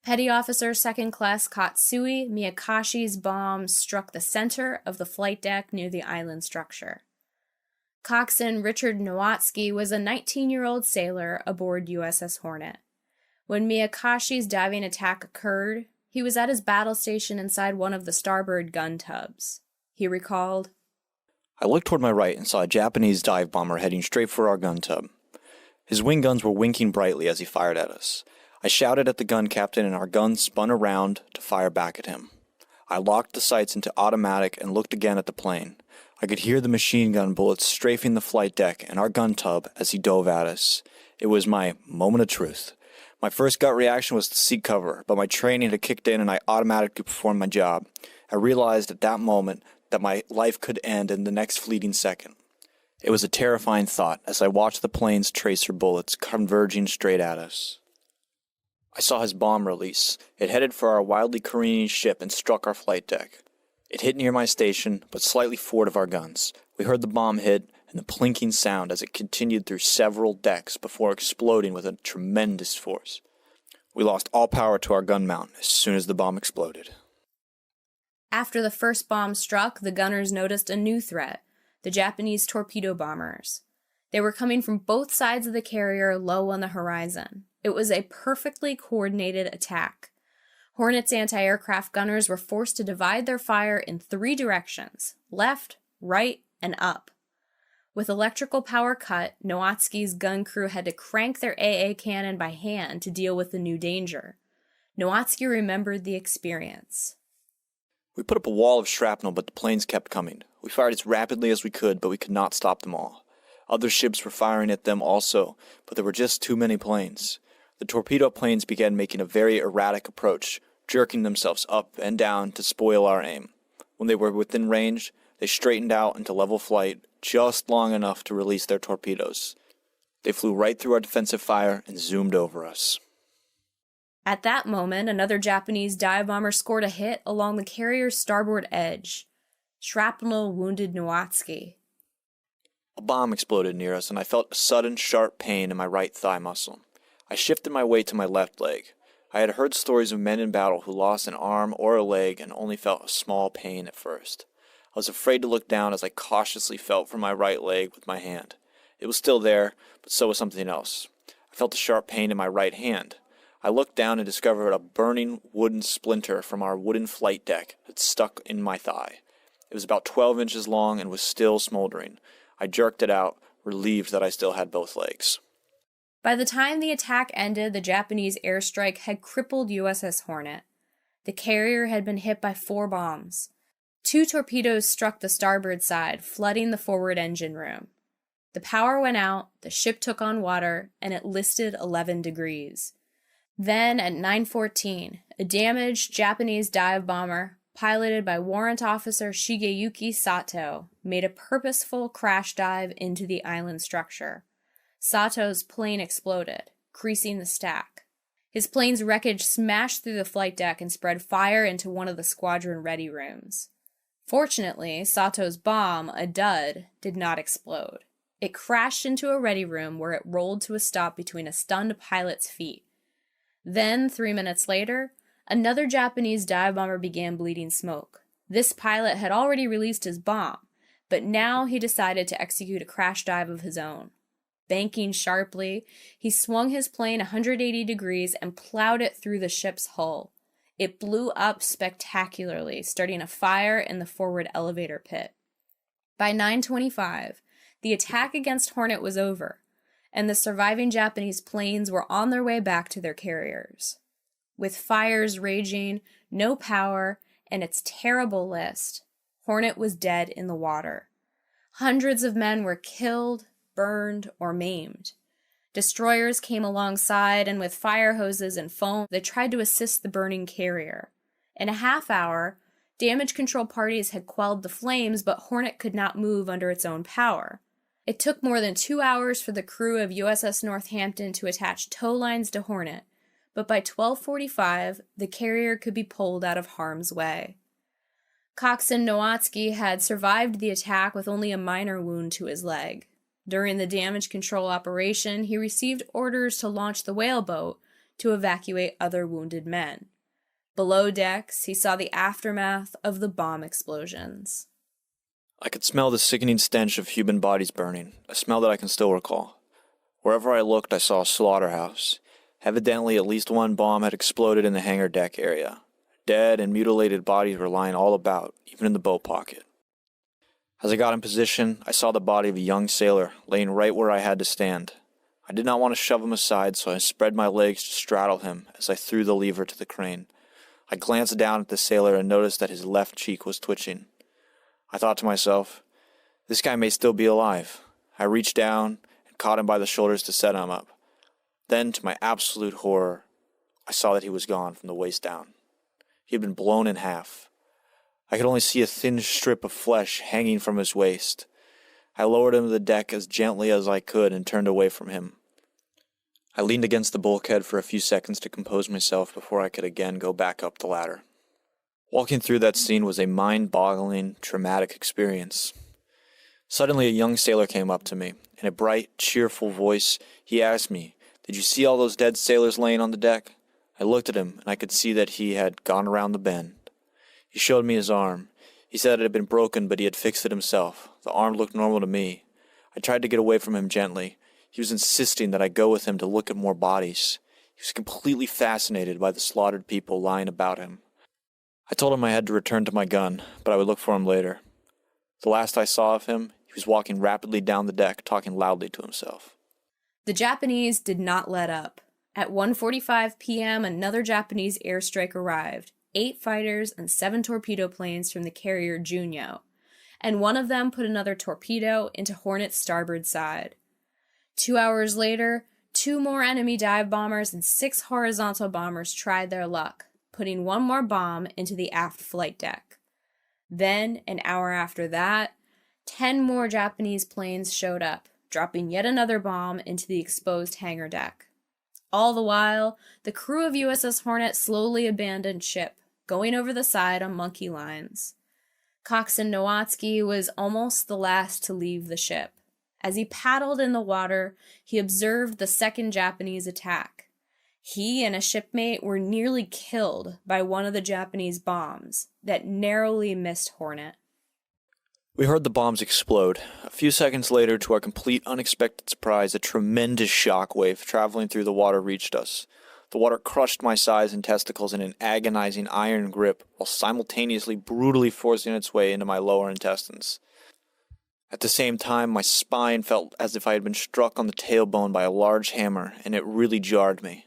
Petty Officer Second Class Katsui Miyakashi's bomb struck the center of the flight deck near the island structure. Coxswain Richard Nowatski was a 19-year-old sailor aboard USS Hornet. When Miyakashi's diving attack occurred, he was at his battle station inside one of the starboard gun tubs. He recalled, "I looked toward my right and saw a Japanese dive bomber heading straight for our gun tub. His wing guns were winking brightly as he fired at us. I shouted at the gun captain and our guns spun around to fire back at him. I locked the sights into automatic and looked again at the plane. I could hear the machine gun bullets strafing the flight deck and our gun tub as he dove at us. It was my moment of truth. My first gut reaction was to seek cover, but my training had kicked in and I automatically performed my job. I realized at that moment that my life could end in the next fleeting second. It was a terrifying thought as I watched the plane's tracer bullets converging straight at us. I saw his bomb release. It headed for our wildly careening ship and struck our flight deck. It hit near my station, but slightly forward of our guns. We heard the bomb hit and the plinking sound as it continued through several decks before exploding with a tremendous force. We lost all power to our gun mount as soon as the bomb exploded." After the first bomb struck, the gunners noticed a new threat, the Japanese torpedo bombers. They were coming from both sides of the carrier low on the horizon. It was a perfectly coordinated attack. Hornet's anti-aircraft gunners were forced to divide their fire in three directions, left, right, and up. With electrical power cut, Nowatski's gun crew had to crank their AA cannon by hand to deal with the new danger. Nowatski remembered the experience. "We put up a wall of shrapnel, but the planes kept coming. We fired as rapidly as we could, but we could not stop them all. Other ships were firing at them also, but there were just too many planes. The torpedo planes began making a very erratic approach, jerking themselves up and down to spoil our aim. When they were within range, they straightened out into level flight, just long enough to release their torpedoes. They flew right through our defensive fire and zoomed over us." At that moment, another Japanese dive bomber scored a hit along the carrier's starboard edge. Shrapnel wounded Nowatski. A bomb exploded near us, and I felt a sudden, sharp pain in my right thigh muscle. I shifted my weight to my left leg. I had heard stories of men in battle who lost an arm or a leg and only felt a small pain at first. I was afraid to look down as I cautiously felt for my right leg with my hand. It was still there, but so was something else. I felt a sharp pain in my right hand. I looked down and discovered a burning wooden splinter from our wooden flight deck that stuck in my thigh. It was about 12 inches long and was still smoldering. I jerked it out, relieved that I still had both legs. By the time the attack ended, the Japanese airstrike had crippled USS Hornet. The carrier had been hit by 4 bombs. 2 torpedoes struck the starboard side, flooding the forward engine room. The power went out, the ship took on water, and it listed 11 degrees. Then, at 9:14, a damaged Japanese dive bomber, piloted by Warrant Officer Shigeyuki Sato, made a purposeful crash dive into the island structure. Sato's plane exploded, creasing the stack. His plane's wreckage smashed through the flight deck and spread fire into one of the squadron ready rooms. Fortunately, Sato's bomb, a dud, did not explode. It crashed into a ready room where it rolled to a stop between a stunned pilot's feet. Then, 3 minutes later, another Japanese dive bomber began bleeding smoke. This pilot had already released his bomb, but now he decided to execute a crash dive of his own. Banking sharply, he swung his plane 180 degrees and plowed it through the ship's hull. It blew up spectacularly, starting a fire in the forward elevator pit. By 9:25, the attack against Hornet was over, and the surviving Japanese planes were on their way back to their carriers. With fires raging, no power, and its terrible list, Hornet was dead in the water. Hundreds of men were killed, burned, or maimed. Destroyers came alongside, and with fire hoses and foam, they tried to assist the burning carrier. In a half hour, damage control parties had quelled the flames, but Hornet could not move under its own power. It took more than 2 hours for the crew of USS Northampton to attach tow lines to Hornet, but by 12:45, the carrier could be pulled out of harm's way. Coxswain Nowatski had survived the attack with only a minor wound to his leg. During the damage control operation, he received orders to launch the whaleboat to evacuate other wounded men. Below decks, he saw the aftermath of the bomb explosions. I could smell the sickening stench of human bodies burning, a smell that I can still recall. Wherever I looked, I saw a slaughterhouse. Evidently, at least one bomb had exploded in the hangar deck area. Dead and mutilated bodies were lying all about, even in the boat pocket. As I got in position, I saw the body of a young sailor laying right where I had to stand. I did not want to shove him aside, so I spread my legs to straddle him as I threw the lever to the crane. I glanced down at the sailor and noticed that his left cheek was twitching. I thought to myself, this guy may still be alive. I reached down and caught him by the shoulders to set him up. Then, to my absolute horror, I saw that he was gone from the waist down. He had been blown in half. I could only see a thin strip of flesh hanging from his waist. I lowered him to the deck as gently as I could and turned away from him. I leaned against the bulkhead for a few seconds to compose myself before I could again go back up the ladder. Walking through that scene was a mind-boggling, traumatic experience. Suddenly, a young sailor came up to me. In a bright, cheerful voice, he asked me, "Did you see all those dead sailors laying on the deck?" I looked at him, and I could see that he had gone around the bend. He showed me his arm. He said it had been broken, but he had fixed it himself. The arm looked normal to me. I tried to get away from him gently. He was insisting that I go with him to look at more bodies. He was completely fascinated by the slaughtered people lying about him. I told him I had to return to my gun, but I would look for him later. The last I saw of him, he was walking rapidly down the deck, talking loudly to himself. The Japanese did not let up. At 1:45 p.m., another Japanese airstrike arrived, 8 fighters and 7 torpedo planes from the carrier Junyo, and one of them put another torpedo into Hornet's starboard side. 2 hours later, 2 more enemy dive bombers and 6 horizontal bombers tried their luck, putting 1 more bomb into the aft flight deck. Then, an hour after that, 10 more Japanese planes showed up, dropping yet another bomb into the exposed hangar deck. All the while, the crew of USS Hornet slowly abandoned ship, going over the side on monkey lines. Coxswain Nowatski was almost the last to leave the ship. As he paddled in the water, he observed the second Japanese attack. He and a shipmate were nearly killed by one of the Japanese bombs that narrowly missed Hornet. We heard the bombs explode. A few seconds later, to our complete unexpected surprise, a tremendous shock wave traveling through the water reached us. The water crushed my sides and testicles in an agonizing iron grip, while simultaneously brutally forcing its way into my lower intestines. At the same time, my spine felt as if I had been struck on the tailbone by a large hammer, and it really jarred me.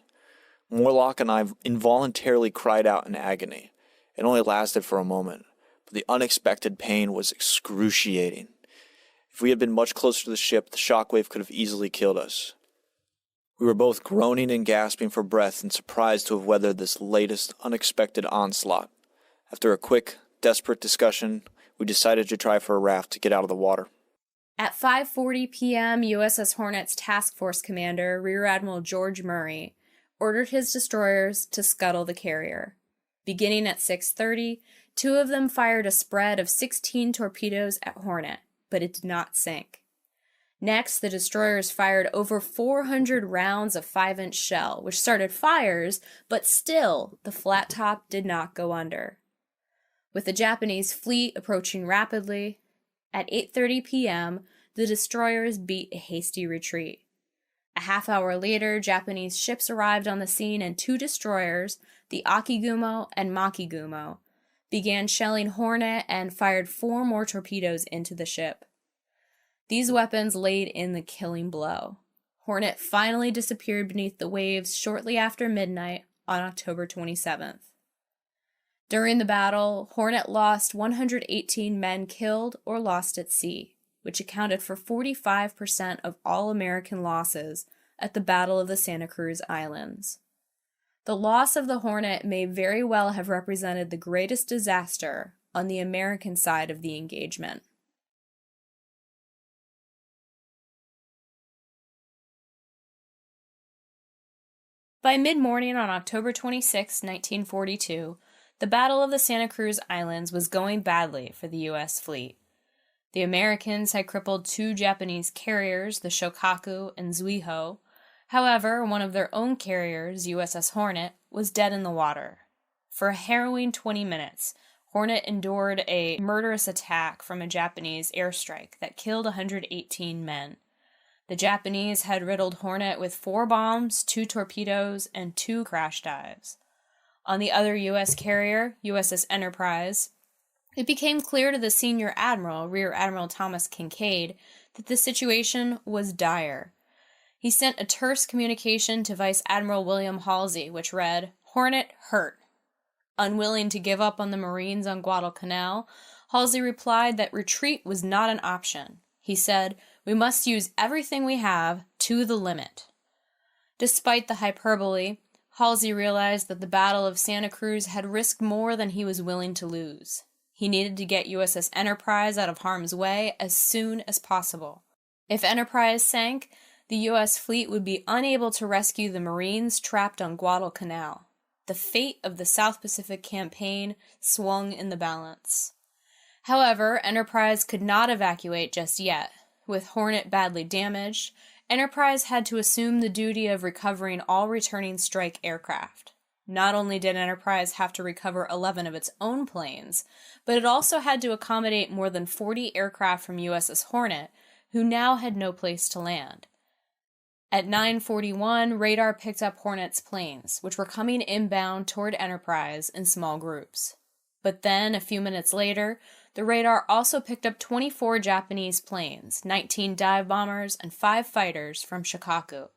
Morlock and I involuntarily cried out in agony. It only lasted for a moment, but the unexpected pain was excruciating. If we had been much closer to the ship, the shockwave could have easily killed us. We were both groaning and gasping for breath and surprised to have weathered this latest unexpected onslaught. After a quick, desperate discussion, we decided to try for a raft to get out of the water. At 5:40 p.m., USS Hornet's task force commander, Rear Admiral George Murray, ordered his destroyers to scuttle the carrier. Beginning at 6:30, 2 of them fired a spread of 16 torpedoes at Hornet, but it did not sink. Next, the destroyers fired over 400 rounds of 5-inch shell, which started fires, but still, the flat top did not go under. With the Japanese fleet approaching rapidly, at 8:30 p.m., the destroyers beat a hasty retreat. A half hour later, Japanese ships arrived on the scene and 2 destroyers, the Akigumo and Makigumo, began shelling Hornet and fired 4 more torpedoes into the ship. These weapons laid in the killing blow. Hornet finally disappeared beneath the waves shortly after midnight on October 27th. During the battle, Hornet lost 118 men killed or lost at sea, which accounted for 45% of all American losses at the Battle of the Santa Cruz Islands. The loss of the Hornet may very well have represented the greatest disaster on the American side of the engagement. By mid-morning on October 26, 1942, the Battle of the Santa Cruz Islands was going badly for the U.S. fleet. The Americans had crippled 2 Japanese carriers, the Shokaku and Zuiho. However, one of their own carriers, USS Hornet, was dead in the water. For a harrowing 20 minutes, Hornet endured a murderous attack from a Japanese airstrike that killed 118 men. The Japanese had riddled Hornet with 4 bombs, 2 torpedoes, and 2 crash dives. On the other U.S. carrier, USS Enterprise, it became clear to the senior admiral, Rear Admiral Thomas Kincaid, that the situation was dire. He sent a terse communication to Vice Admiral William Halsey, which read, "Hornet hurt." Unwilling to give up on the Marines on Guadalcanal, Halsey replied that retreat was not an option. He said, "We must use everything we have to the limit." Despite the hyperbole, Halsey realized that the Battle of Santa Cruz had risked more than he was willing to lose. He needed to get USS Enterprise out of harm's way as soon as possible. If Enterprise sank, the U.S. fleet would be unable to rescue the Marines trapped on Guadalcanal. The fate of the South Pacific campaign swung in the balance. However, Enterprise could not evacuate just yet. With Hornet badly damaged, Enterprise had to assume the duty of recovering all returning strike aircraft. Not only did Enterprise have to recover 11 of its own planes, but it also had to accommodate more than 40 aircraft from USS Hornet, who now had no place to land. At 9:41, radar picked up Hornet's planes, which were coming inbound toward Enterprise in small groups. But then, a few minutes later, the radar also picked up 24 Japanese planes, 19 dive bombers, and 5 fighters from Shokaku,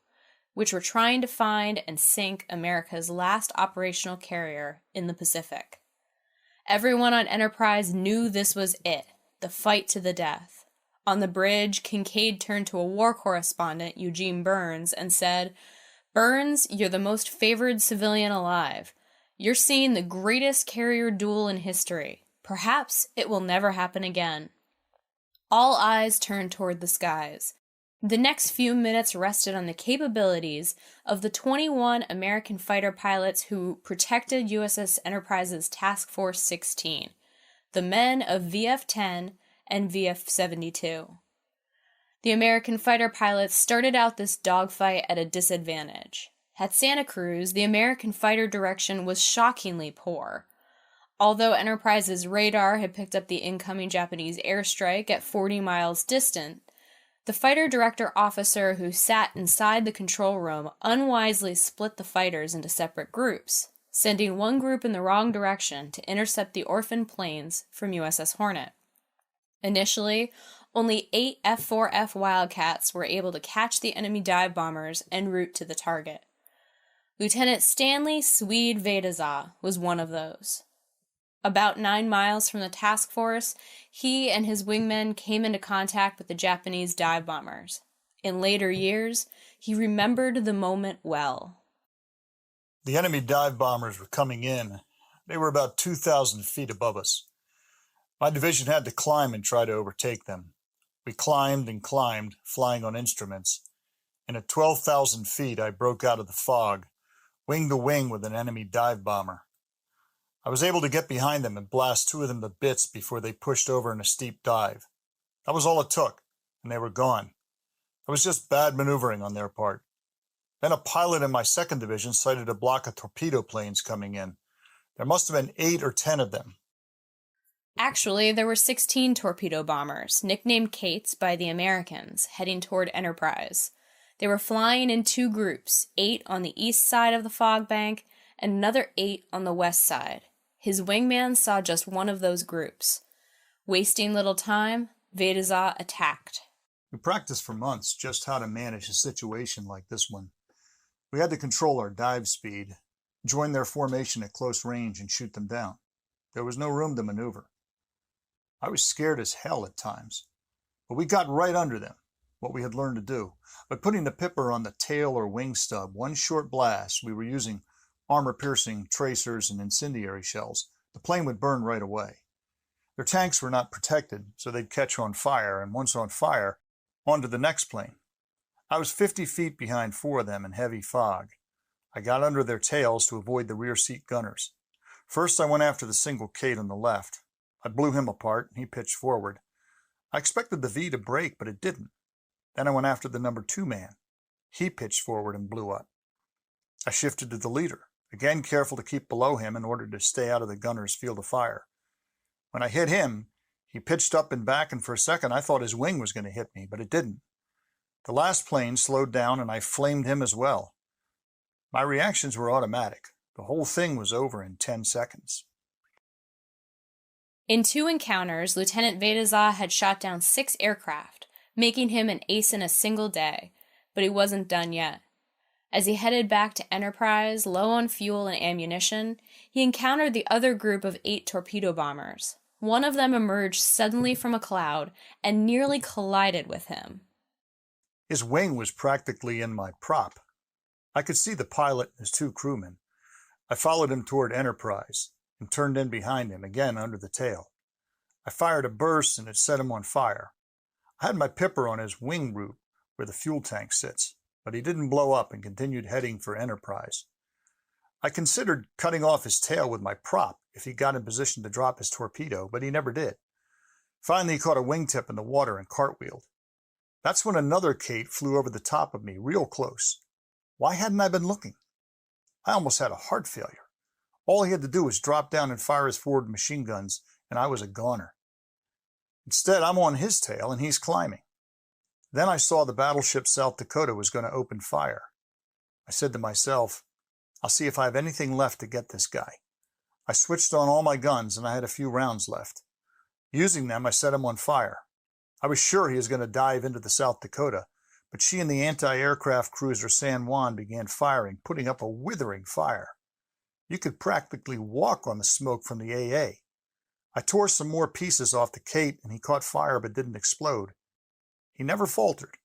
which were trying to find and sink America's last operational carrier in the Pacific. Everyone on Enterprise knew this was it, the fight to the death. On the bridge, Kincaid turned to a war correspondent, Eugene Burns, and said, "Burns, you're the most favored civilian alive. You're seeing the greatest carrier duel in history. Perhaps it will never happen again." All eyes turned toward the skies. The next few minutes rested on the capabilities of the 21 American fighter pilots who protected USS Enterprise's Task Force 16, the men of VF-10 and VF-72. The American fighter pilots started out this dogfight at a disadvantage. At Santa Cruz, the American fighter direction was shockingly poor. Although Enterprise's radar had picked up the incoming Japanese airstrike at 40 miles distant, the fighter director officer who sat inside the control room unwisely split the fighters into separate groups, sending one group in the wrong direction to intercept the orphaned planes from USS Hornet. Initially, only 8 F-4F Wildcats were able to catch the enemy dive bombers en route to the target. Lieutenant Stanley Swede Vejtasa was one of those. About 9 miles from the task force, he and his wingmen came into contact with the Japanese dive bombers. In later years, he remembered the moment well. The enemy dive bombers were coming in. They were about 2,000 feet above us. My division had to climb and try to overtake them. We climbed and climbed, flying on instruments, and at 12,000 feet I broke out of the fog, wing to wing with an enemy dive bomber. I was able to get behind them and blast 2 of them to bits before they pushed over in a steep dive. That was all it took, and they were gone. It was just bad maneuvering on their part. Then a pilot in my 2nd Division sighted a block of torpedo planes coming in. There must have been 8 or 10 of them. Actually, there were 16 torpedo bombers, nicknamed Kates by the Americans, heading toward Enterprise. They were flying in 2 groups, 8 on the east side of the fog bank and another 8 on the west side. His wingman saw just one of those groups. Wasting little time, Vejtasa attacked. We practiced for months just how to manage a situation like this one. We had to control our dive speed, join their formation at close range, and shoot them down. There was no room to maneuver. I was scared as hell at times, but we got right under them, what we had learned to do. By putting the pipper on the tail or wing stub, one short blast, we were using armor-piercing tracers and incendiary shells. The plane would burn right away. Their tanks were not protected, so they'd catch on fire, and once on fire, onto the next plane. I was 50 feet behind 4 of them in heavy fog. I got under their tails to avoid the rear seat gunners. First, I went after the single Kate on the left. I blew him apart, and he pitched forward. I expected the V to break, but it didn't. Then I went after the number 2 man. He pitched forward and blew up. I shifted to the leader, again careful to keep below him in order to stay out of the gunner's field of fire. When I hit him, he pitched up and back, and for a second I thought his wing was going to hit me, but it didn't. The last plane slowed down, and I flamed him as well. My reactions were automatic. The whole thing was over in 10 seconds. In 2 encounters, Lieutenant Vejtasa had shot down 6 aircraft, making him an ace in a single day, but he wasn't done yet. As he headed back to Enterprise, low on fuel and ammunition, he encountered the other group of 8 torpedo bombers. One of them emerged suddenly from a cloud and nearly collided with him. His wing was practically in my prop. I could see the pilot and his 2 crewmen. I followed him toward Enterprise and turned in behind him, again under the tail. I fired a burst and it set him on fire. I had my pipper on his wing root where the fuel tank sits, but he didn't blow up and continued heading for Enterprise. I considered cutting off his tail with my prop if he got in position to drop his torpedo, but he never did. Finally, he caught a wingtip in the water and cartwheeled. That's when another Kate flew over the top of me, real close. Why hadn't I been looking? I almost had a heart failure. All he had to do was drop down and fire his forward machine guns, and I was a goner. Instead, I'm on his tail, and he's climbing. Then I saw the battleship South Dakota was going to open fire. I said to myself, I'll see if I have anything left to get this guy. I switched on all my guns, and I had a few rounds left. Using them, I set him on fire. I was sure he was going to dive into the South Dakota, but she and the anti-aircraft cruiser San Juan began firing, putting up a withering fire. You could practically walk on the smoke from the AA. I tore some more pieces off the Kate, and he caught fire but didn't explode. He never faltered.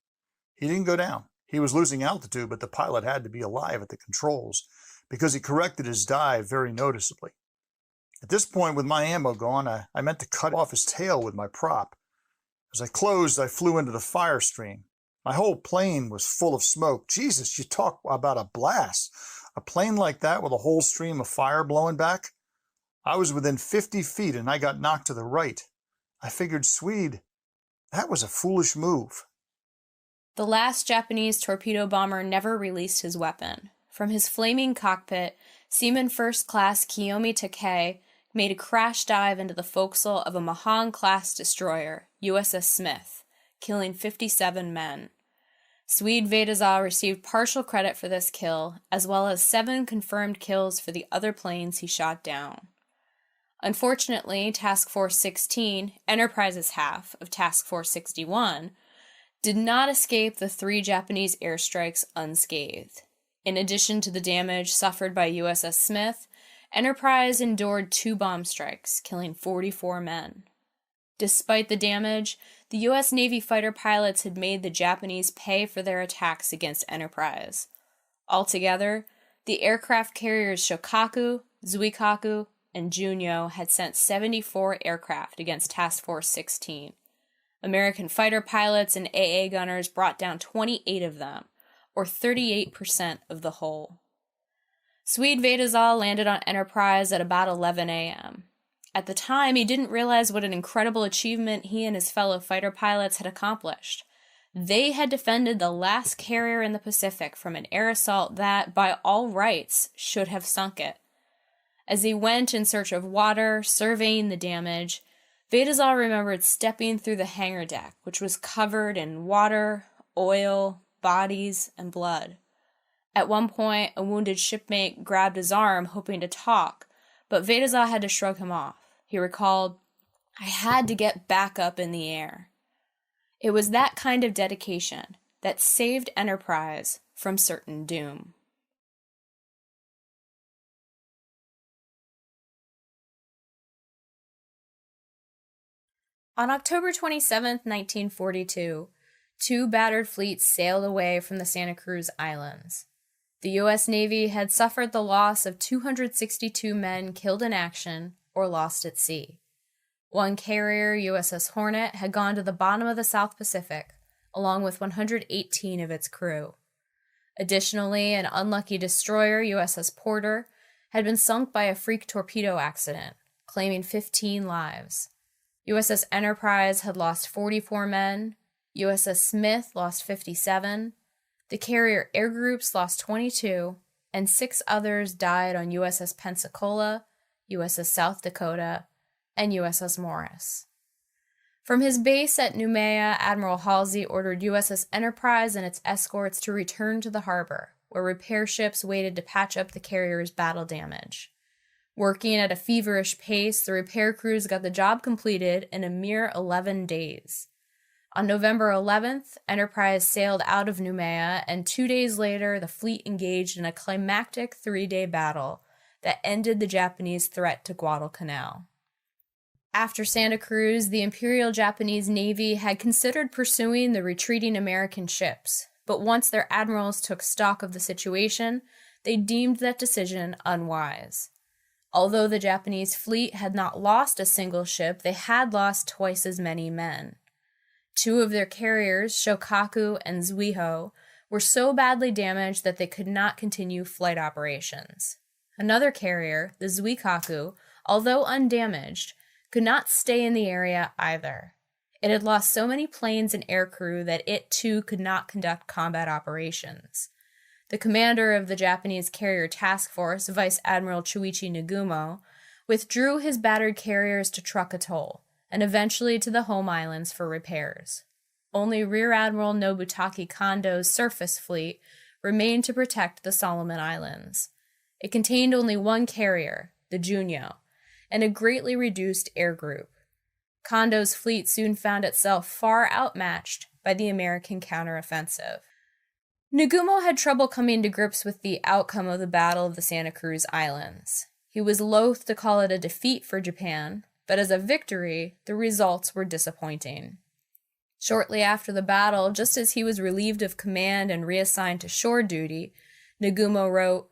He didn't go down. He was losing altitude, but the pilot had to be alive at the controls because he corrected his dive very noticeably. At this point, with my ammo gone, I meant to cut off his tail with my prop. As I closed, I flew into the fire stream. My whole plane was full of smoke. Jesus, you talk about a blast. A plane like that with a whole stream of fire blowing back? I was within 50 feet and I got knocked to the right. I figured, Swede, that was a foolish move. The last Japanese torpedo bomber never released his weapon. From his flaming cockpit, Seaman First Class Kiyomi Takei made a crash dive into the forecastle of a Mahan-class destroyer, USS Smith, killing 57 men. Swede Vejtasa received partial credit for this kill, as well as 7 confirmed kills for the other planes he shot down. Unfortunately, Task Force 16, Enterprise's half of Task Force 61, did not escape the 3 Japanese airstrikes unscathed. In addition to the damage suffered by USS Smith, Enterprise endured 2 bomb strikes, killing 44 men. Despite the damage, the U.S. Navy fighter pilots had made the Japanese pay for their attacks against Enterprise. Altogether, the aircraft carriers Shokaku, Zuikaku, and Junyo had sent 74 aircraft against Task Force 16. American fighter pilots and AA gunners brought down 28 of them, or 38% of the whole. Swede Vejtasa landed on Enterprise at about 11 a.m. At the time, he didn't realize what an incredible achievement he and his fellow fighter pilots had accomplished. They had defended the last carrier in the Pacific from an air assault that, by all rights, should have sunk it. As he went in search of water, surveying the damage, Vejtasa remembered stepping through the hangar deck, which was covered in water, oil, bodies, and blood. At one point, a wounded shipmate grabbed his arm, hoping to talk, but Vejtasa had to shrug him off. He recalled, "I had to get back up in the air." It was that kind of dedication that saved Enterprise from certain doom. On October 27, 1942, 2 battered fleets sailed away from the Santa Cruz Islands. The U.S. Navy had suffered the loss of 262 men killed in action or lost at sea. One carrier, USS Hornet, had gone to the bottom of the South Pacific, along with 118 of its crew. Additionally, an unlucky destroyer, USS Porter, had been sunk by a freak torpedo accident, claiming 15 lives. USS Enterprise had lost 44 men, USS Smith lost 57, the carrier air groups lost 22, and 6 others died on USS Pensacola, USS South Dakota, and USS Morris. From his base at Noumea, Admiral Halsey ordered USS Enterprise and its escorts to return to the harbor, where repair ships waited to patch up the carrier's battle damage. Working at a feverish pace, the repair crews got the job completed in a mere 11 days. On November 11th, Enterprise sailed out of Noumea, and 2 days later, the fleet engaged in a climactic 3-day battle that ended the Japanese threat to Guadalcanal. After Santa Cruz, the Imperial Japanese Navy had considered pursuing the retreating American ships, but once their admirals took stock of the situation, they deemed that decision unwise. Although the Japanese fleet had not lost a single ship, they had lost twice as many men. 2 of their carriers, Shokaku and Zuiho, were so badly damaged that they could not continue flight operations. Another carrier, the Zuikaku, although undamaged, could not stay in the area either. It had lost so many planes and aircrew that it too could not conduct combat operations. The commander of the Japanese carrier task force, Vice Admiral Chuichi Nagumo, withdrew his battered carriers to Truk Atoll, and eventually to the home islands for repairs. Only Rear Admiral Nobutake Kondo's surface fleet remained to protect the Solomon Islands. It contained only 1 carrier, the Junyo, and a greatly reduced air group. Kondo's fleet soon found itself far outmatched by the American counteroffensive. Nagumo had trouble coming to grips with the outcome of the Battle of the Santa Cruz Islands. He was loath to call it a defeat for Japan, but as a victory, the results were disappointing. Shortly after the battle, just as he was relieved of command and reassigned to shore duty, Nagumo wrote,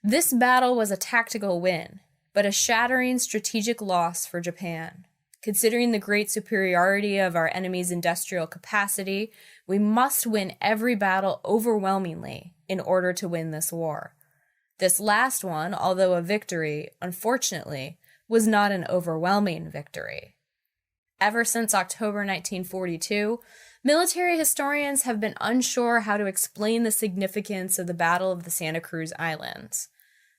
"This battle was a tactical win, but a shattering strategic loss for Japan. Considering the great superiority of our enemy's industrial capacity, we must win every battle overwhelmingly in order to win this war. This last one, although a victory, unfortunately, was not an overwhelming victory." Ever since October 1942, military historians have been unsure how to explain the significance of the Battle of the Santa Cruz Islands.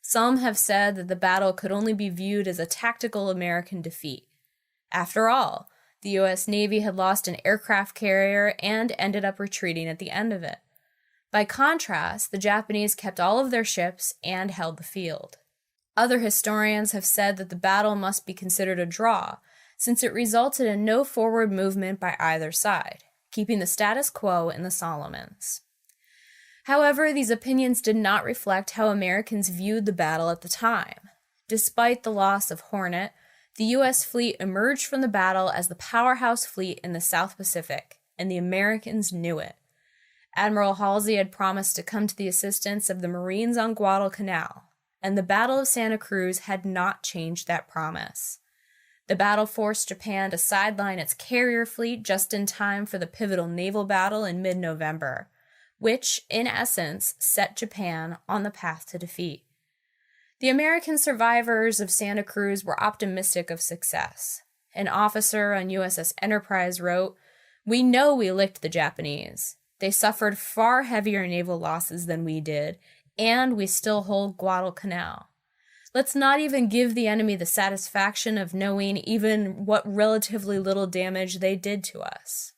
Some have said that the battle could only be viewed as a tactical American defeat. After all, the U.S. Navy had lost an aircraft carrier and ended up retreating at the end of it. By contrast, the Japanese kept all of their ships and held the field. Other historians have said that the battle must be considered a draw, since it resulted in no forward movement by either side, keeping the status quo in the Solomons. However, these opinions did not reflect how Americans viewed the battle at the time. Despite the loss of Hornet, the U.S. fleet emerged from the battle as the powerhouse fleet in the South Pacific, and the Americans knew it. Admiral Halsey had promised to come to the assistance of the Marines on Guadalcanal, and the Battle of Santa Cruz had not changed that promise. The battle forced Japan to sideline its carrier fleet just in time for the pivotal naval battle in mid-November, which, in essence, set Japan on the path to defeat. The American survivors of Santa Cruz were optimistic of success. An officer on USS Enterprise wrote, "We know we licked the Japanese. They suffered far heavier naval losses than we did, and we still hold Guadalcanal. Let's not even give the enemy the satisfaction of knowing even what relatively little damage they did to us."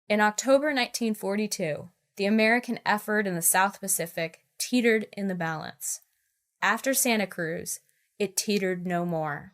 In October 1942, the American effort in the South Pacific teetered in the balance. After Santa Cruz, it teetered no more.